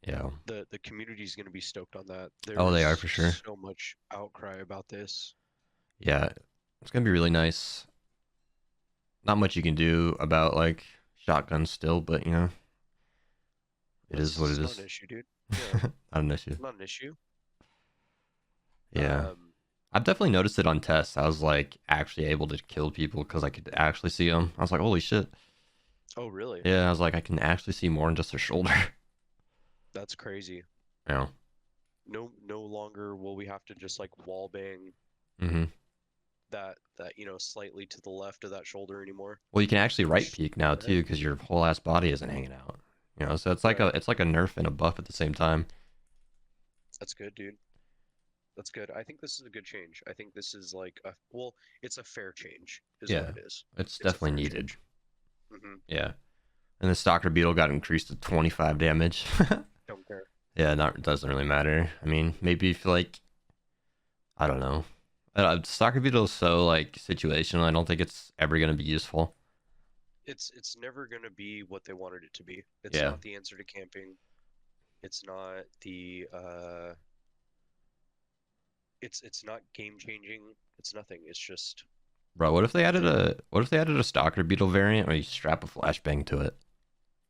Yeah. The community is going to be stoked on that. Oh, they are There's for sure. so much outcry about this. Yeah, it's gonna be really nice. Not much you can do about like shotguns still, but you know, it is what It's it not an is. issue, dude. Yeah, Not an issue. not an issue. Yeah. Um, I've definitely noticed it on tests. I was like actually able to kill people because I could actually see them. I was like, holy shit. oh, really? Yeah, I was like, I can actually see more than just their shoulder. That's crazy. Yeah. No longer will we have to just like wall bang Mm-hmm. that slightly to the left of that shoulder anymore. Well, you can actually right Which, peek now right, too because your whole ass body isn't hanging out. You know, so right. it's like a nerf and a buff at the same time. That's good, dude. That's good. I think this is a good change. I think this is like it's a fair change, is what Yeah, it is. it's It's a definitely fair needed. change. Mm-hmm. Yeah. And the Stalker Beetle got increased to 25 damage. Don't care. Yeah, not doesn't really matter. I mean, maybe if like I don't know. Stalker Beetle is so like situational. I don't think it's ever gonna be useful. It's never gonna be what they wanted it to be. It's Yeah, not the answer to camping. It's not the it's not game changing. It's nothing. It's just bro. the what if they added a Stalker Beetle variant where you strap a flashbang to it?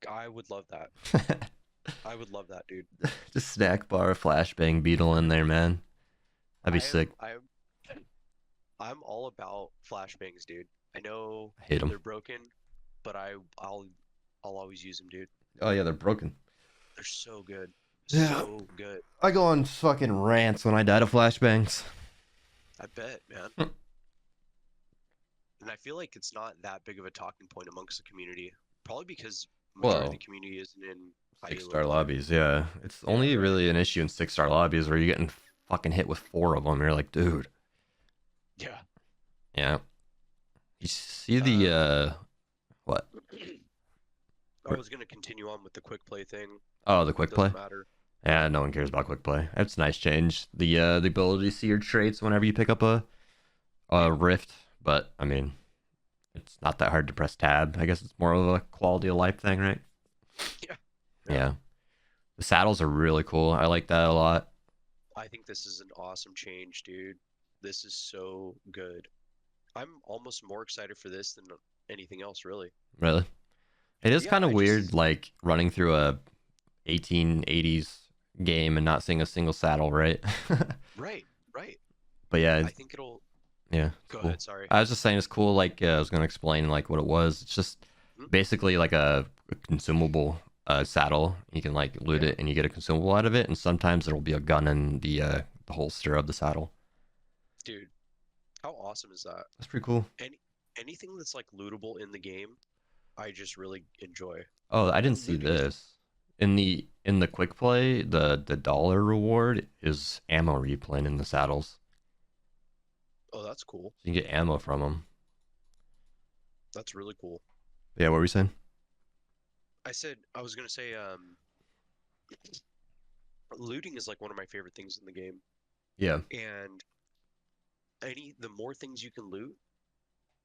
I would love that. I would love that, dude. Just snack bar a flashbang beetle in there, man. That'd be I sick. am I am I'm all about flashbangs, dude. I know I hate them. they're broken, but I'll always use them, dude. Oh yeah, they're broken. They're so good. Yeah, So good. I go on fucking rants when I die to flashbangs. I bet, man. And I feel like it's not that big of a talking point amongst the community. Probably because majority of Well, the community isn't in six highly star localized. lobbies, yeah. It's Yeah, only right. really an issue in 6-star lobbies where you're getting fucking hit with 4 of them. You're like, dude. Yeah. Yeah. You see the Um, what? I was gonna continue on with the quick play thing. Oh, the quick play. Doesn't matter. Yeah, no one cares about quick play. It's a nice change. The ability to see your traits whenever you pick up a Yeah. rift, but I mean, it's not that hard to press tab. I guess it's more of a quality of life thing, right? Yeah. Yeah. Yeah. The saddles are really cool. I like that a lot. I think this is an awesome change, dude. This is so good. I'm almost more excited for this than anything else, really. Really. It is Yeah, kind of I weird just like running through a 1880s game and not seeing a single saddle, right? right, right. But yeah, I think it'll yeah, it's go cool. ahead, sorry. I was just saying it's cool. Like I was gonna explain like what it was. It's just Hmm? basically like a consumable saddle. You can like loot Yeah, it and you get a consumable out of it. And sometimes there'll be a gun in the holster of the saddle. dude. How awesome is that? That's pretty cool. Any anything that's like lootable in the game, I just really enjoy. Oh, I didn't see Looting is this in the quick play. The dollar reward is ammo replen in the saddles. oh, that's cool. So you can get ammo from them. That's really cool. Yeah, what were you saying? I said I was gonna say looting is like one of my favorite things in the game. Yeah, And the more things you can loot,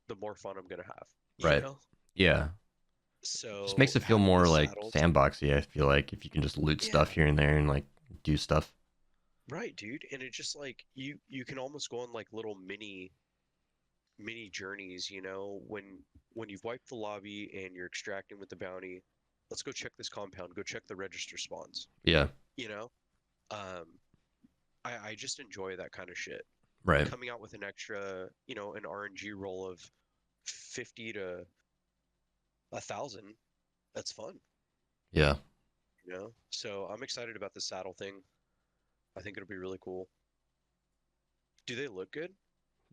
the more fun I'm gonna have. You right. know? Yeah, just So makes it feel having the more like saddles, sandboxy. I feel like if you can just loot stuff yeah, here and there and like do stuff. right, dude. And it just like you can almost go on like little mini journeys, when you've wiped the lobby and you're extracting with the bounty, let's go check this compound, go check the register spawns, Yeah, you know? Um, I just enjoy that kind of shit. right. Coming out with an extra, an RNG roll of 50 to 1,000, that's fun, Yeah, So I'm excited about the saddle thing. I think it'll be really cool. Do they look good?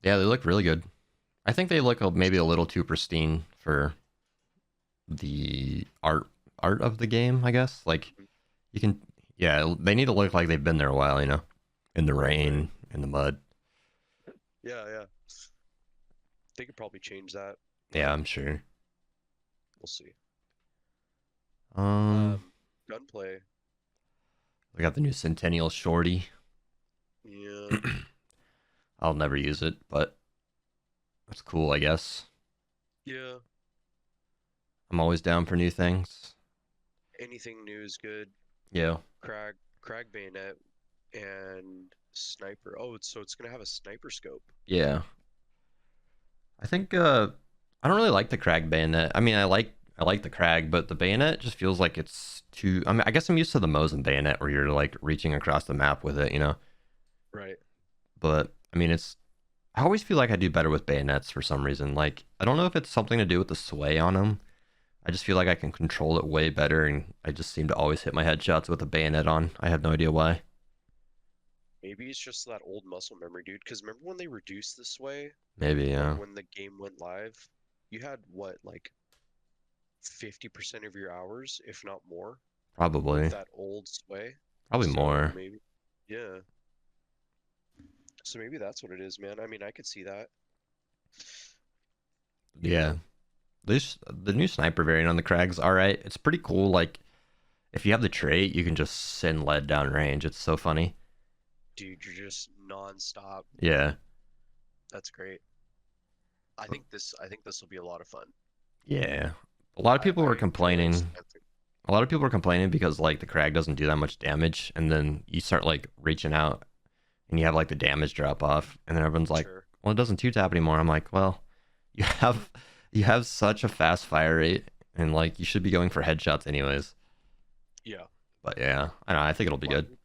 yeah. They look really good. I think they look maybe a little too pristine for the art of the game, I guess. Like you can, yeah, they need to look like they've been there a while, you know, in the Right, right. rain, in the mud. Yeah, yeah. They could probably change that, Yeah, but I'm sure. we'll see. Um, Gunplay. we got the new Centennial Shorty. Yeah, I'll never use it, but it's cool, I guess. yeah. I'm always down for new things. Anything new is good. Yeah, Crag bayonet and sniper. Oh, so it's gonna have a sniper scope. yeah. I think I don't really like the Crag bayonet. I mean, I like the Crag, but the bayonet just feels like it's too. I mean, I guess I'm used to the Mosin bayonet where you're like reaching across the map with it, you know. Right. But I mean, it's. I always feel like I do better with bayonets for some reason. Like I don't know if it's something to do with the sway on them. I just feel like I can control it way better, and I just seem to always hit my headshots with a bayonet on. I have no idea why. Maybe it's just that old muscle memory, dude. Because remember when they reduced the sway, Maybe, like yeah, when the game went live, you had what, like 50% of your hours, if not more, with probably, that old sway. probably So more. maybe, yeah. So maybe that's what it is, man. I mean, I could see that. You Yeah, know? this the new sniper variant on the Crag's all right. It's pretty cool. Like if you have the trait, you can just send lead down range. It's so funny. Dude, you're just non-stop. Yeah, That's great. I think this will be a lot of fun. yeah. A lot of people were I fully complaining. expect it. A lot of people were complaining because like the Crag doesn't do that much damage, and then you start like reaching out, and you have like the damage drop off, and then everyone's like, Sure. "Well, it doesn't two tap anymore." I'm like, "Well, you have you have such a fast fire rate, and like you should be going for headshots anyways." Yeah. But yeah, I don't know. I think it'll be Why good. would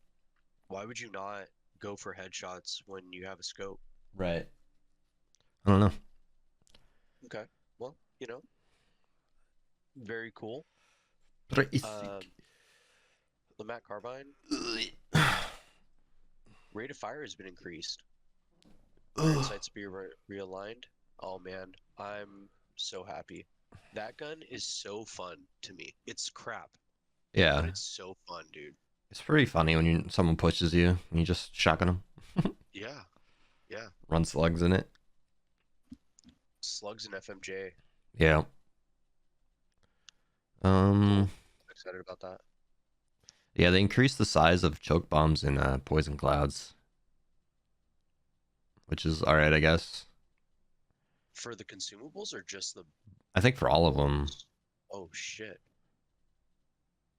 why would you not go for headshots when you have a scope? Right. I don't know. Okay. Well, very cool. But I Um, the Matt Carbine think. rate of fire has been increased. Iron sights be realigned. Oh man, I'm so happy. That gun is so fun to me. It's crap, but Yeah, it's so fun, dude. it's pretty funny when someone pushes you and you just shotgun them, Yeah, yeah. run slugs in it. Slugs and FMJ. Yeah. Cool. Um. Excited about that. Yeah, they increased the size of choke bombs in poison clouds, which is all right, I guess. For the consumables or just the I think for all of them. ones? Oh shit.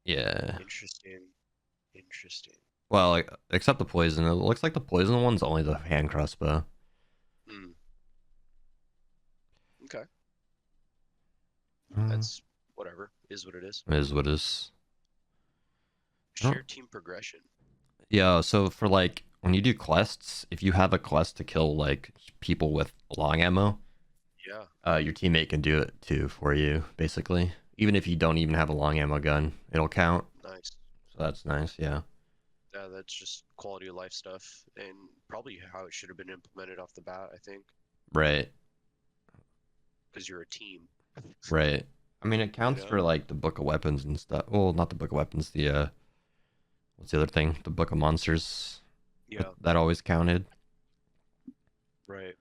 Yeah. Interesting. Interesting. Well, like, except the poison. It looks like the poison one's only the hand crossbow. Hmm. Okay. Uh, That's whatever. Is what it is. it is what it is. I don't- Shared team progression. Yeah. So for like when you do quests, if you have a quest to kill like people with long ammo, Yeah. your teammate can do it too for you, basically. Even if you don't even have a long ammo gun, it'll count. Nice. So that's nice. Yeah. Yeah, that's just quality of life stuff and probably how it should have been implemented off the bat, I think, Right. because you're a team. Right. I mean, it You counts know? for like the book of weapons and stuff. Well, not the book of weapons. The what's the other thing? The book of monsters. Yeah, That always counted. right.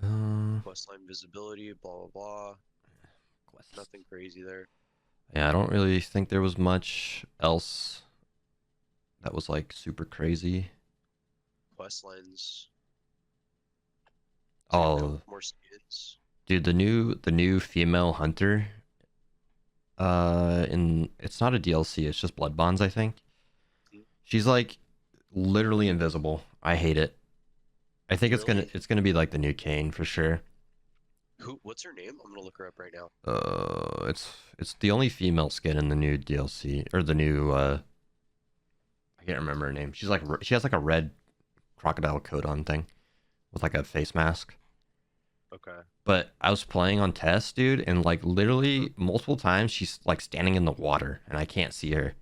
Uh, Questline visibility, blah blah blah. quest. Nothing crazy there. Yeah, I don't really think there was much else that was like super crazy. Questlines. Oh, More skins. dude, the new female hunter. In it's not a DLC. It's just blood bonds. I think Hmm? she's like literally invisible. I hate it. I think Really? it's gonna be like the new Kane for sure. What's her name? I'm gonna look her up right now. It's the only female skin in the new DLC or the new I can't remember her name. She's like she has like a red crocodile coat on thing with like a face mask. Okay. But I was playing on test, dude, and like Uh-huh. literally multiple times she's like standing in the water and I can't see her.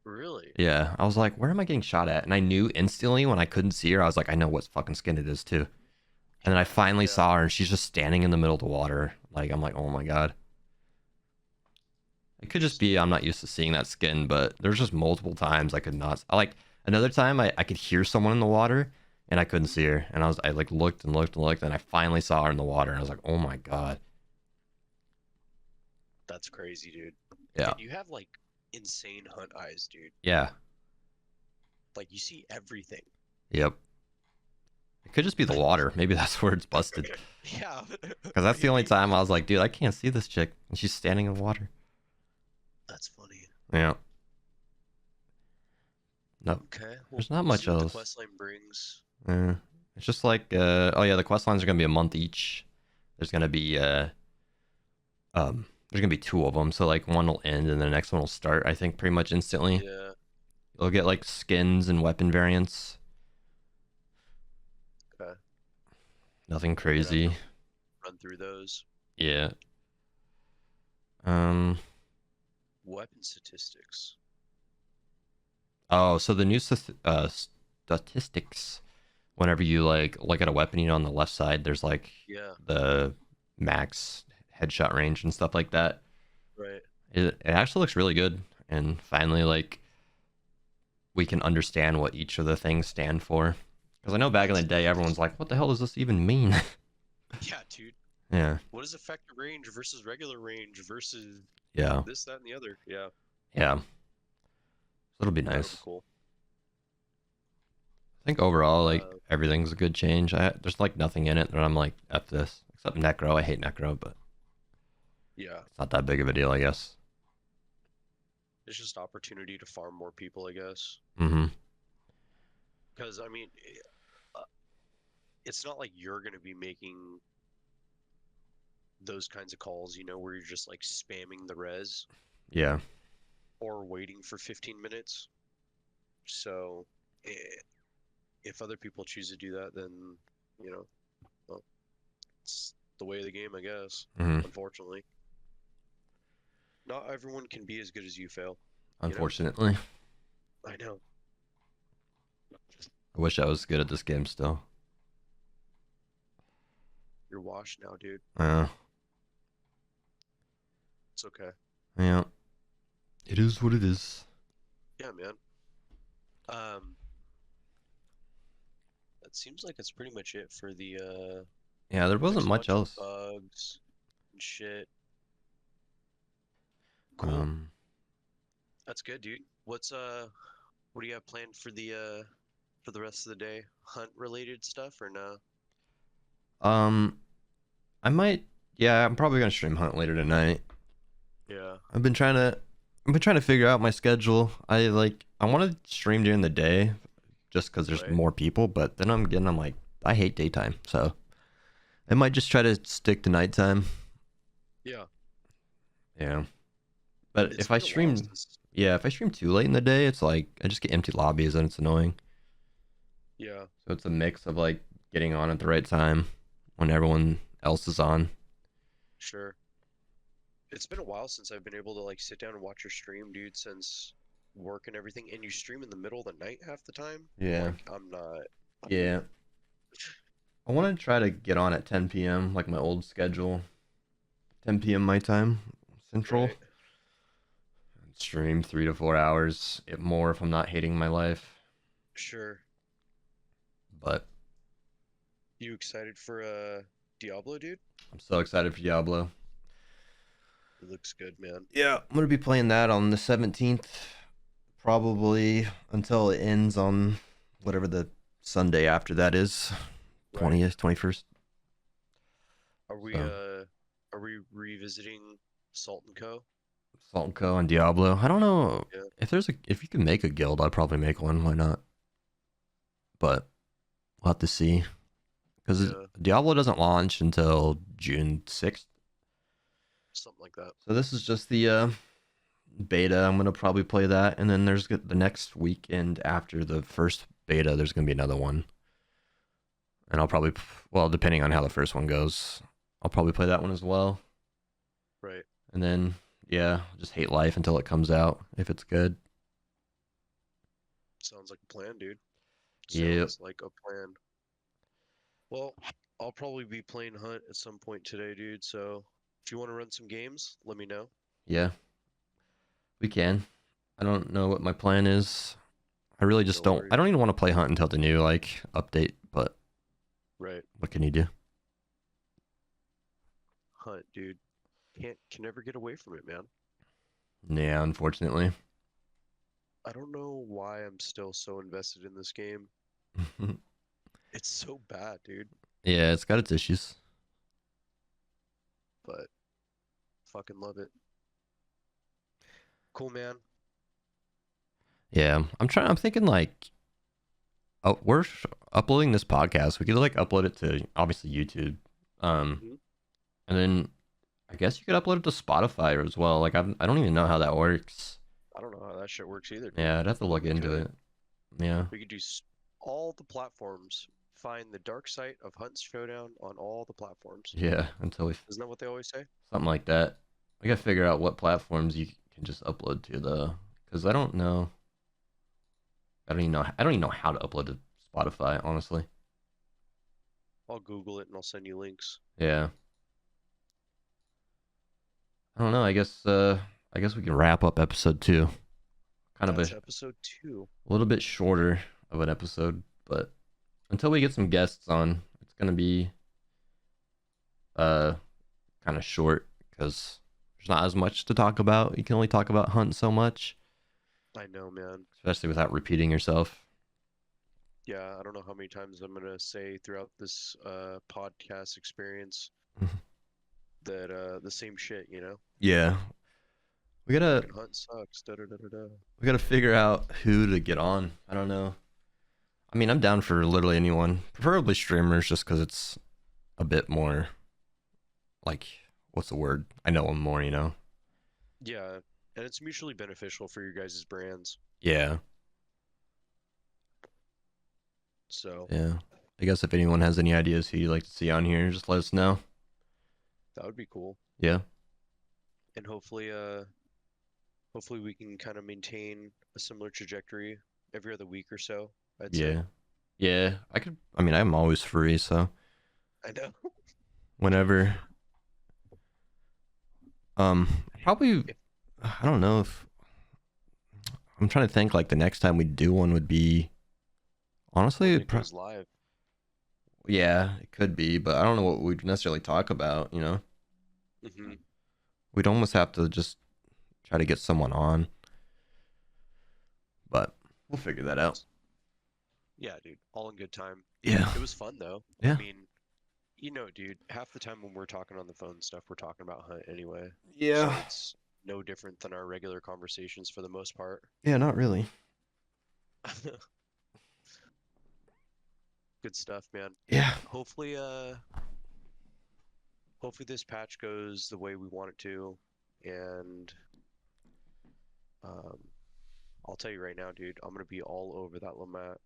Really? Yeah, I was like, where am I getting shot at? And I knew instantly when I couldn't see her, I was like, I know what fucking skin it is too. And then I finally Yeah, saw her, and she's just standing in the middle of the water. Like, I'm like, oh my god. It could just be I'm not used to seeing that skin, but there's just multiple times I could not. Like another time, I could hear someone in the water, and I couldn't see her. And I like looked and looked and looked, and I finally saw her in the water, and I was like, oh my god. that's crazy, dude. Yeah, And you have like insane hunt eyes, dude. yeah, Like you see everything. yep. It could just be the water. Maybe that's where it's busted. Yeah. Because that's the only Maybe. time I was like, dude, I can't see this chick, and she's standing in the water. That's funny. Yeah. No, Okay. Well, there's not we'll much see what the else. quest line brings. It's just like, oh yeah, the quest lines are gonna be a month each. There's gonna be there's gonna be two of them. So like one will end and the next one will start. I think pretty much instantly. Yeah. You'll get like skins and weapon variants. Okay. Nothing We're gonna have to crazy. run through those. Yeah. Um. Weapon statistics. Oh, so the new statistics. Whenever you like look at a weapon, on the left side, there's like Yeah. the max headshot range and stuff like that. Right. It actually looks really good, and finally, like, we can understand what each of the things stand for. Because I know back in the day, everyone's like, "What the hell does this even mean?" Yeah, dude. Yeah, What is effective range versus regular range versus yeah, this, that, and the other? Yeah. yeah. It'll be That'll be nice. cool. I think overall, like, Uh, everything's a good change. There's like nothing in it that I'm like, "F this," except Necro. I hate Necro, but yeah. it's not that big of a deal, I guess. It's just opportunity to farm more people, I guess. Mm-hmm. Because I mean, it's not like you're gonna be making those kinds of calls, where you're just like spamming the res Yeah. or waiting for 15 minutes. So, if other people choose to do that, then, well, it's the way of the game, I guess. Mm-hmm. Unfortunately, not everyone can be as good as you, Fail. Unfortunately, I know. I wish I was good at this game still. You're washed now, dude. Yeah. It's okay. Yeah. It is what it is. Yeah, man. Um, that seems like it's pretty much it for the Yeah, there wasn't fix a much bunch of else. bugs and shit. Cool. That's good, dude. What do you have planned for the rest of the day? Hunt related stuff or no? Um, I might. Yeah, I'm probably gonna stream Hunt later tonight. Yeah. I've been trying to figure out my schedule. I want to stream during the day, just because there's Right. more people. But then I'm like, I hate daytime, so I might just try to stick to nighttime. Yeah. Yeah. But It's if I been a while stream, since. yeah, if I stream too late in the day, it's like I just get empty lobbies and it's annoying. Yeah. So it's a mix of like getting on at the right time when everyone else is on. Sure. It's been a while since I've been able to like sit down and watch your stream, dude, since work and everything. And you stream in the middle of the night half the time. Yeah. Like, I'm not. Yeah. I want to try to get on at 10 p.m. like my old schedule. 10 p.m. my time, Central. Right. Stream 3 to 4 hours, if more if I'm not hating my life. Sure. But You excited for Diablo, dude? I'm so excited for Diablo. It looks good, man. Yeah, I'm gonna be playing that on the 17th, probably until it ends on whatever the Sunday after that is, Right. 20th, 21st. Are we So. revisiting Salt and Co? Salt and Co. and Diablo. I don't know Yeah. if you can make a guild, I'd probably make one. Why not? But we'll have to see. Because Yeah. Diablo doesn't launch until June 6th. Something like that. So this is just the beta. I'm going to probably play that. And then there's the next weekend after the first beta, there's going to be another one. And I'll probably, well, depending on how the first one goes, I'll probably play that one as well. Right. And then, yeah, just hate life until it comes out, if it's good. Sounds like a plan, dude. Yep. Sounds like a plan. Well, I'll probably be playing Hunt at some point today, dude. So if you want to run some games, let me know. Yeah, we can. I don't know what my plan is. I really just No don't. I worries. don't even want to play Hunt until the new like update. But Right. what can you do? Hunt, dude. Can never get away from it, man. Yeah, unfortunately. I don't know why I'm still so invested in this game. It's so bad, dude. Yeah, it's got its issues. But fucking love it. Cool, man. Yeah, I'm trying. I'm thinking like, oh, we're uploading this podcast. We could like upload it to obviously YouTube, Mhm. and then I guess you could upload it to Spotify as well. Like I don't even know how that works. I don't know how that shit works either, dude. Yeah, I'd have to But look we into could. it. Yeah, We could do all the platforms. Find the dark side of Hunt's Showdown on all the platforms. yeah. Until we Isn't that what they always say? something like that. We gotta figure out what platforms you can just upload to though, because I don't know. I don't even know. I don't even know how to upload to Spotify, honestly. I'll Google it and I'll send you links. Yeah. I don't know. I guess we can wrap up episode 2. Kind of That's episode 2. a little bit shorter of an episode, but until we get some guests on, it's gonna be uh kind of short because there's not as much to talk about. You can only talk about Hunt so much, I know, man. especially without repeating yourself. Yeah, I don't know how many times I'm gonna say throughout this podcast experience that the same shit, you know? Yeah. We gotta Fucking Hunt sucks. Da da da da da. we gotta figure out who to get on. I don't know. I mean, I'm down for literally anyone, preferably streamers, just because it's a bit more like what's the word? I know them more, you know. Yeah, and it's mutually beneficial for your guys' brands. Yeah, So yeah. I guess if anyone has any ideas who you'd like to see on here, just let us know. that would be cool. Yeah, And hopefully we can kind of maintain a similar trajectory every other week or so, I'd say. yeah, yeah. I could. I mean, I'm always free, so I know. whenever. Probably. If I don't know if I'm trying to think. Like the next time we do one would be honestly, when it goes live. yeah, it could be, but I don't know what we'd necessarily talk about. You know, Hmm. we'd almost have to just try to get someone on, but we'll figure that out. Yeah, dude, all in good time. Yeah, It was fun though. I yeah, mean, you know, dude, half the time when we're talking on the phone and stuff, we're talking about Hunt anyway. So yeah, it's no different than our regular conversations for the most part. yeah. Not really. Good stuff, man. Yeah, Hopefully, hopefully this patch goes the way we want it to, and um, I'll tell you right now, dude, I'm gonna be all over that Lamette,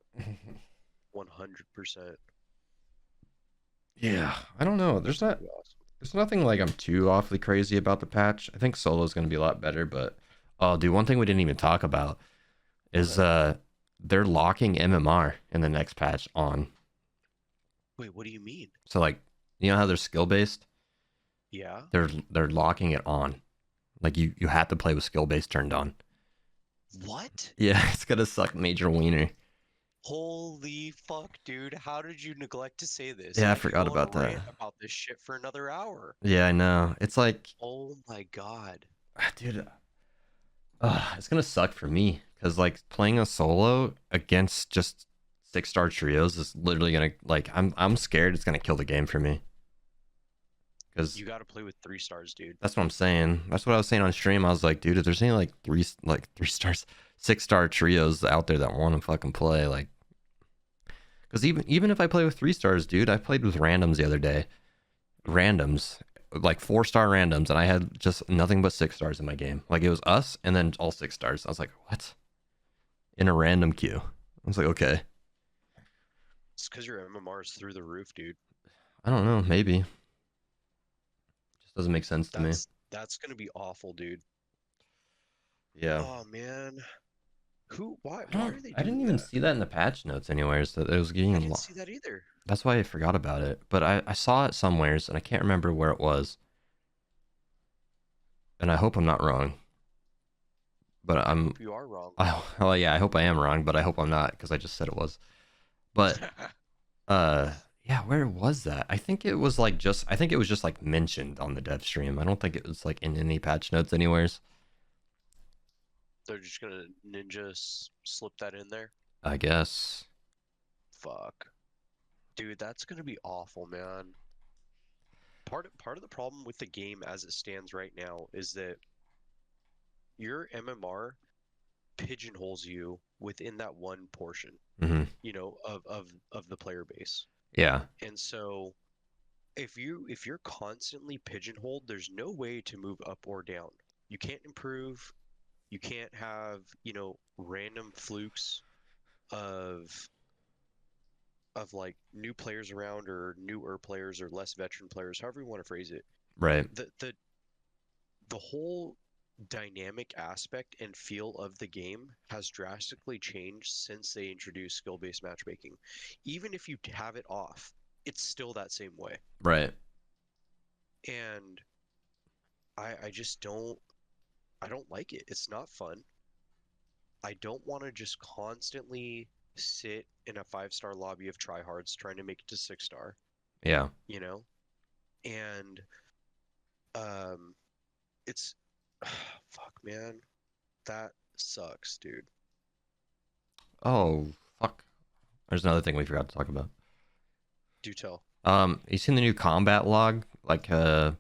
100%. yeah. I don't know. It's gonna be awesome. There's nothing like I'm too awfully crazy about the patch. I think solo's gonna be a lot better, but oh, dude, one thing we didn't even talk about is Okay. they're locking MMR in the next patch on. Wait, what do you mean? So like, you know how they're skill based? Yeah? They're locking it on. Like you have to play with skill based turned on. What? Yeah, it's gonna suck major wiener. Holy fuck, dude. How did you neglect to say this? Yeah, I I could forgot go on a about that. rant about this shit for another hour. Yeah, I know. It's like, Oh my god. dude, it's gonna suck for me because like playing a solo against just 6-star trios is literally gonna like I'm scared it's gonna kill the game for me because You gotta play with 3 stars, dude. that's what I'm saying. That's what I was saying on stream. I was like, dude, if there's any like 3 stars, 6-star trios out there that want to fucking play, like, because even if I play with 3 stars, dude, I played with randoms the other day, randoms like 4-star randoms, and I had just nothing but 6 stars in my game. Like it was us and then all 6 stars. I was like, what? In a random queue. I was like, okay. It's because your MMR is through the roof, dude. I don't know, maybe. Just doesn't make sense to me. That's gonna be awful, dude. Yeah. Oh man. Who? Why? I Why don't. are they I didn't doing even that? see that in the patch notes anywhere. So it was I getting. didn't see that either. That's why I forgot about it. But I saw it somewheres and I can't remember where it was. And I hope I'm not wrong. But I I'm. hope you are wrong. Well, yeah, I hope I am wrong, but I hope I'm not because I just said it was. But uh, yeah, where was that? I think it was like just. I think it was just like mentioned on the dev stream. I don't think it was like in any patch notes anywheres. They're just gonna ninja slip that in there. I guess. Fuck, dude, that's gonna be awful, man. Part of the problem with the game as it stands right now is that your MMR pigeonholes you within that one portion, Hmm. of the player base. Yeah. And so if you're constantly pigeonholed, there's no way to move up or down. You can't improve. You can't have, random flukes of like new players around or newer players or less veteran players, however you want to phrase it. Right. The whole dynamic aspect and feel of the game has drastically changed since they introduced skill-based matchmaking. Even if you have it off, it's still that same way. Right. And I just don't like it. It's not fun. I don't want to just constantly sit in a 5-star lobby of tryhards trying to make it to 6-star, Yeah. you know? And um it's fuck, man. That sucks, dude. Oh fuck. There's another thing we forgot to talk about. Do tell. You seen the new combat log? Like the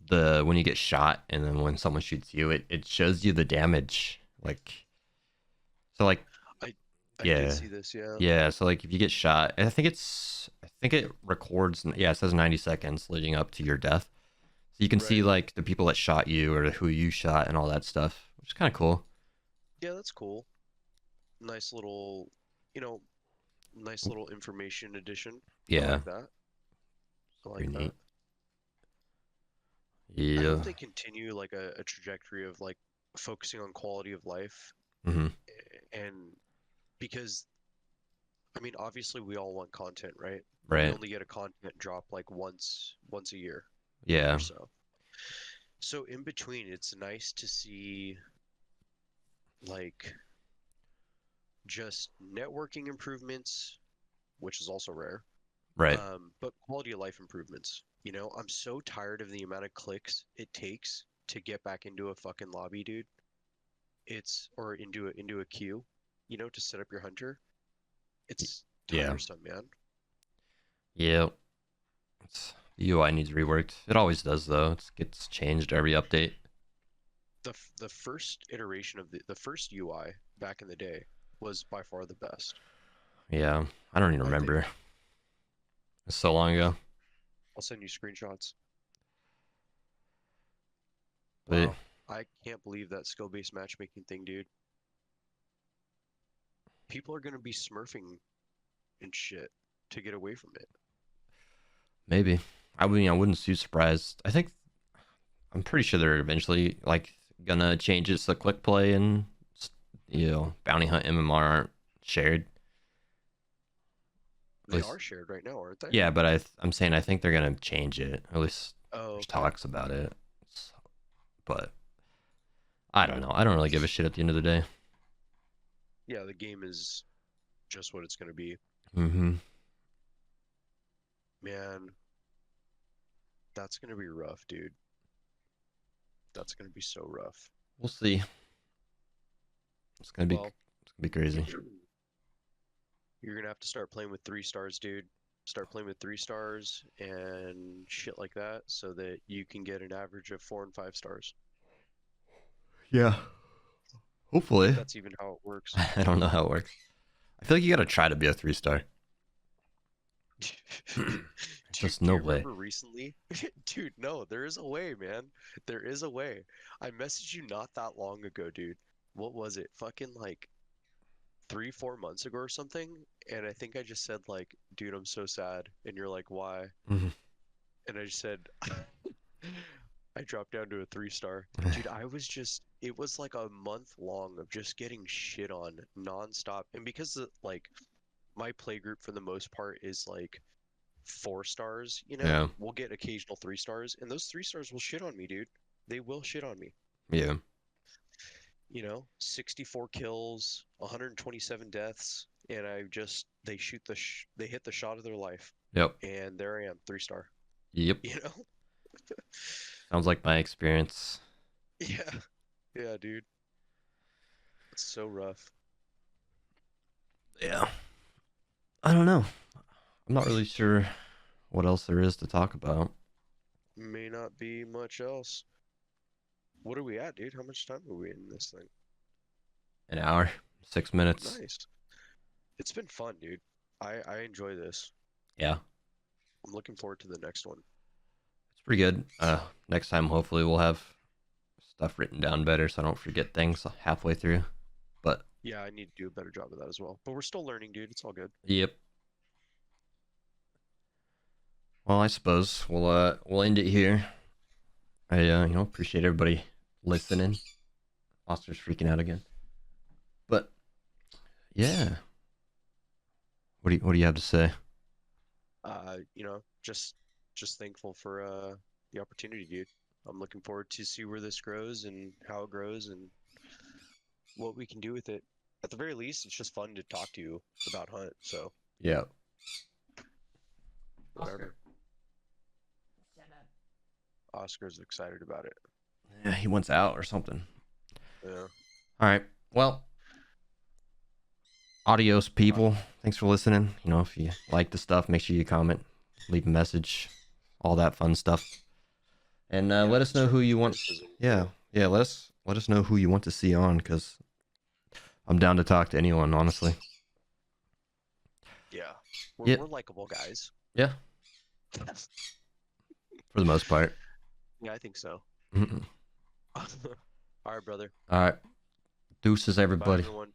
when you get shot and then when someone shoots you, it shows you the damage. Like so like I I did yeah. see this, yeah. Yeah, so like if you get shot, I think it records, yeah, it says 90 seconds leading up to your death. So you can see Right. like the people that shot you or who you shot and all that stuff, which is kind of cool. Yeah, that's cool. Nice little, you know, nice little information addition. I Yeah, like that. I like pretty that. neat. I Yeah. hope they continue like a trajectory of like focusing on quality of life Hmm. and because I mean obviously we all want content, right? But we Right. only get a content drop like once a year or Yeah. so. So in between it's nice to see like just networking improvements, which is also rare. Right. But quality of life improvements. I'm so tired of the amount of clicks it takes to get back into a fucking lobby, dude. Or into a queue, to set up your hunter. It's Yeah. tiresome, man. Yeah. The UI needs reworked. It always does though. It gets changed every update. The first iteration of the first UI back in the day was by far the best. Yeah. I don't even I think remember. It's so long ago. I'll send you screenshots. But Wow. I can't believe that skill-based matchmaking thing, dude. People are gonna be smurfing and shit to get away from it. maybe. I wouldn't be surprised. I'm pretty sure they're eventually like gonna change it so click play and bounty hunt MMR aren't shared. At They least are shared right now, aren't they? yeah, but I'm saying I think they're gonna change it. At least Oh, there's okay. talks about it. But I don't know. I don't really give a shit at the end of the day. Yeah, the game is just what it's gonna be. Hmm. Man, that's gonna be rough, dude. That's gonna be so rough. We'll see. Well, It's gonna be crazy. you're gonna have to start playing with 3 stars, dude. Start playing with 3 stars and shit like that so that you can get an average of 4 and 5 stars. Yeah. If Hopefully. that's even how it works. I don't know how it works. I feel like you gotta try to be a 3-star. Dude, Just do no you way. remember recently? Dude, no, there is a way, man. There is a way. I messaged you not that long ago, dude. What was it? Fucking like 3, 4 months ago or something. And I think I just said like, dude, I'm so sad. And you're like, why? Mhm. And I just said, I dropped down to a 3-star. Dude, it was like a month long of just getting shit on nonstop. And because like my play group for the most part is like 4 stars, Yeah. we'll get occasional 3 stars, and those 3 stars will shit on me, dude. They will shit on me. Yeah. 64 kills, 127 deaths, and they hit the shot of their life, Yep. and there I am, 3-star. Yep. You know? Sounds like my experience. Yeah, yeah, dude. It's so rough. Yeah. I don't know. I'm not really sure what else there is to talk about. May not be much else. What are we at, dude? How much time are we in this thing? An hour, 6 minutes. Nice. It's been fun, dude. I enjoy this. Yeah. I'm looking forward to the next one. It's pretty good. Next time, hopefully, we'll have stuff written down better so I don't forget things halfway through. But Yeah, I need to do a better job of that as well. But we're still learning, dude. It's all good. yep. Well, I suppose we'll end it here. I appreciate everybody listening. Foster's freaking out again. But yeah. What do you have to say? Just thankful for the opportunity, dude. I'm looking forward to see where this grows and how it grows and what we can do with it. At the very least, it's just fun to talk to you about Hunt. So Yeah. whatever. Oscar's excited about it. Yeah, he wants out or something. Yeah. All right. Well, adios, people. Thanks for listening. If you like the stuff, make sure you comment, leave a message, all that fun stuff, and let us know who you want. Yeah. Let us know who you want to see on, because I'm down to talk to anyone, honestly. Yeah. Yep. We're likable guys. Yeah. For the most part. Yeah, I think so. Mm-mm. All right, brother. All right. Deuces, Bye, everybody. everyone.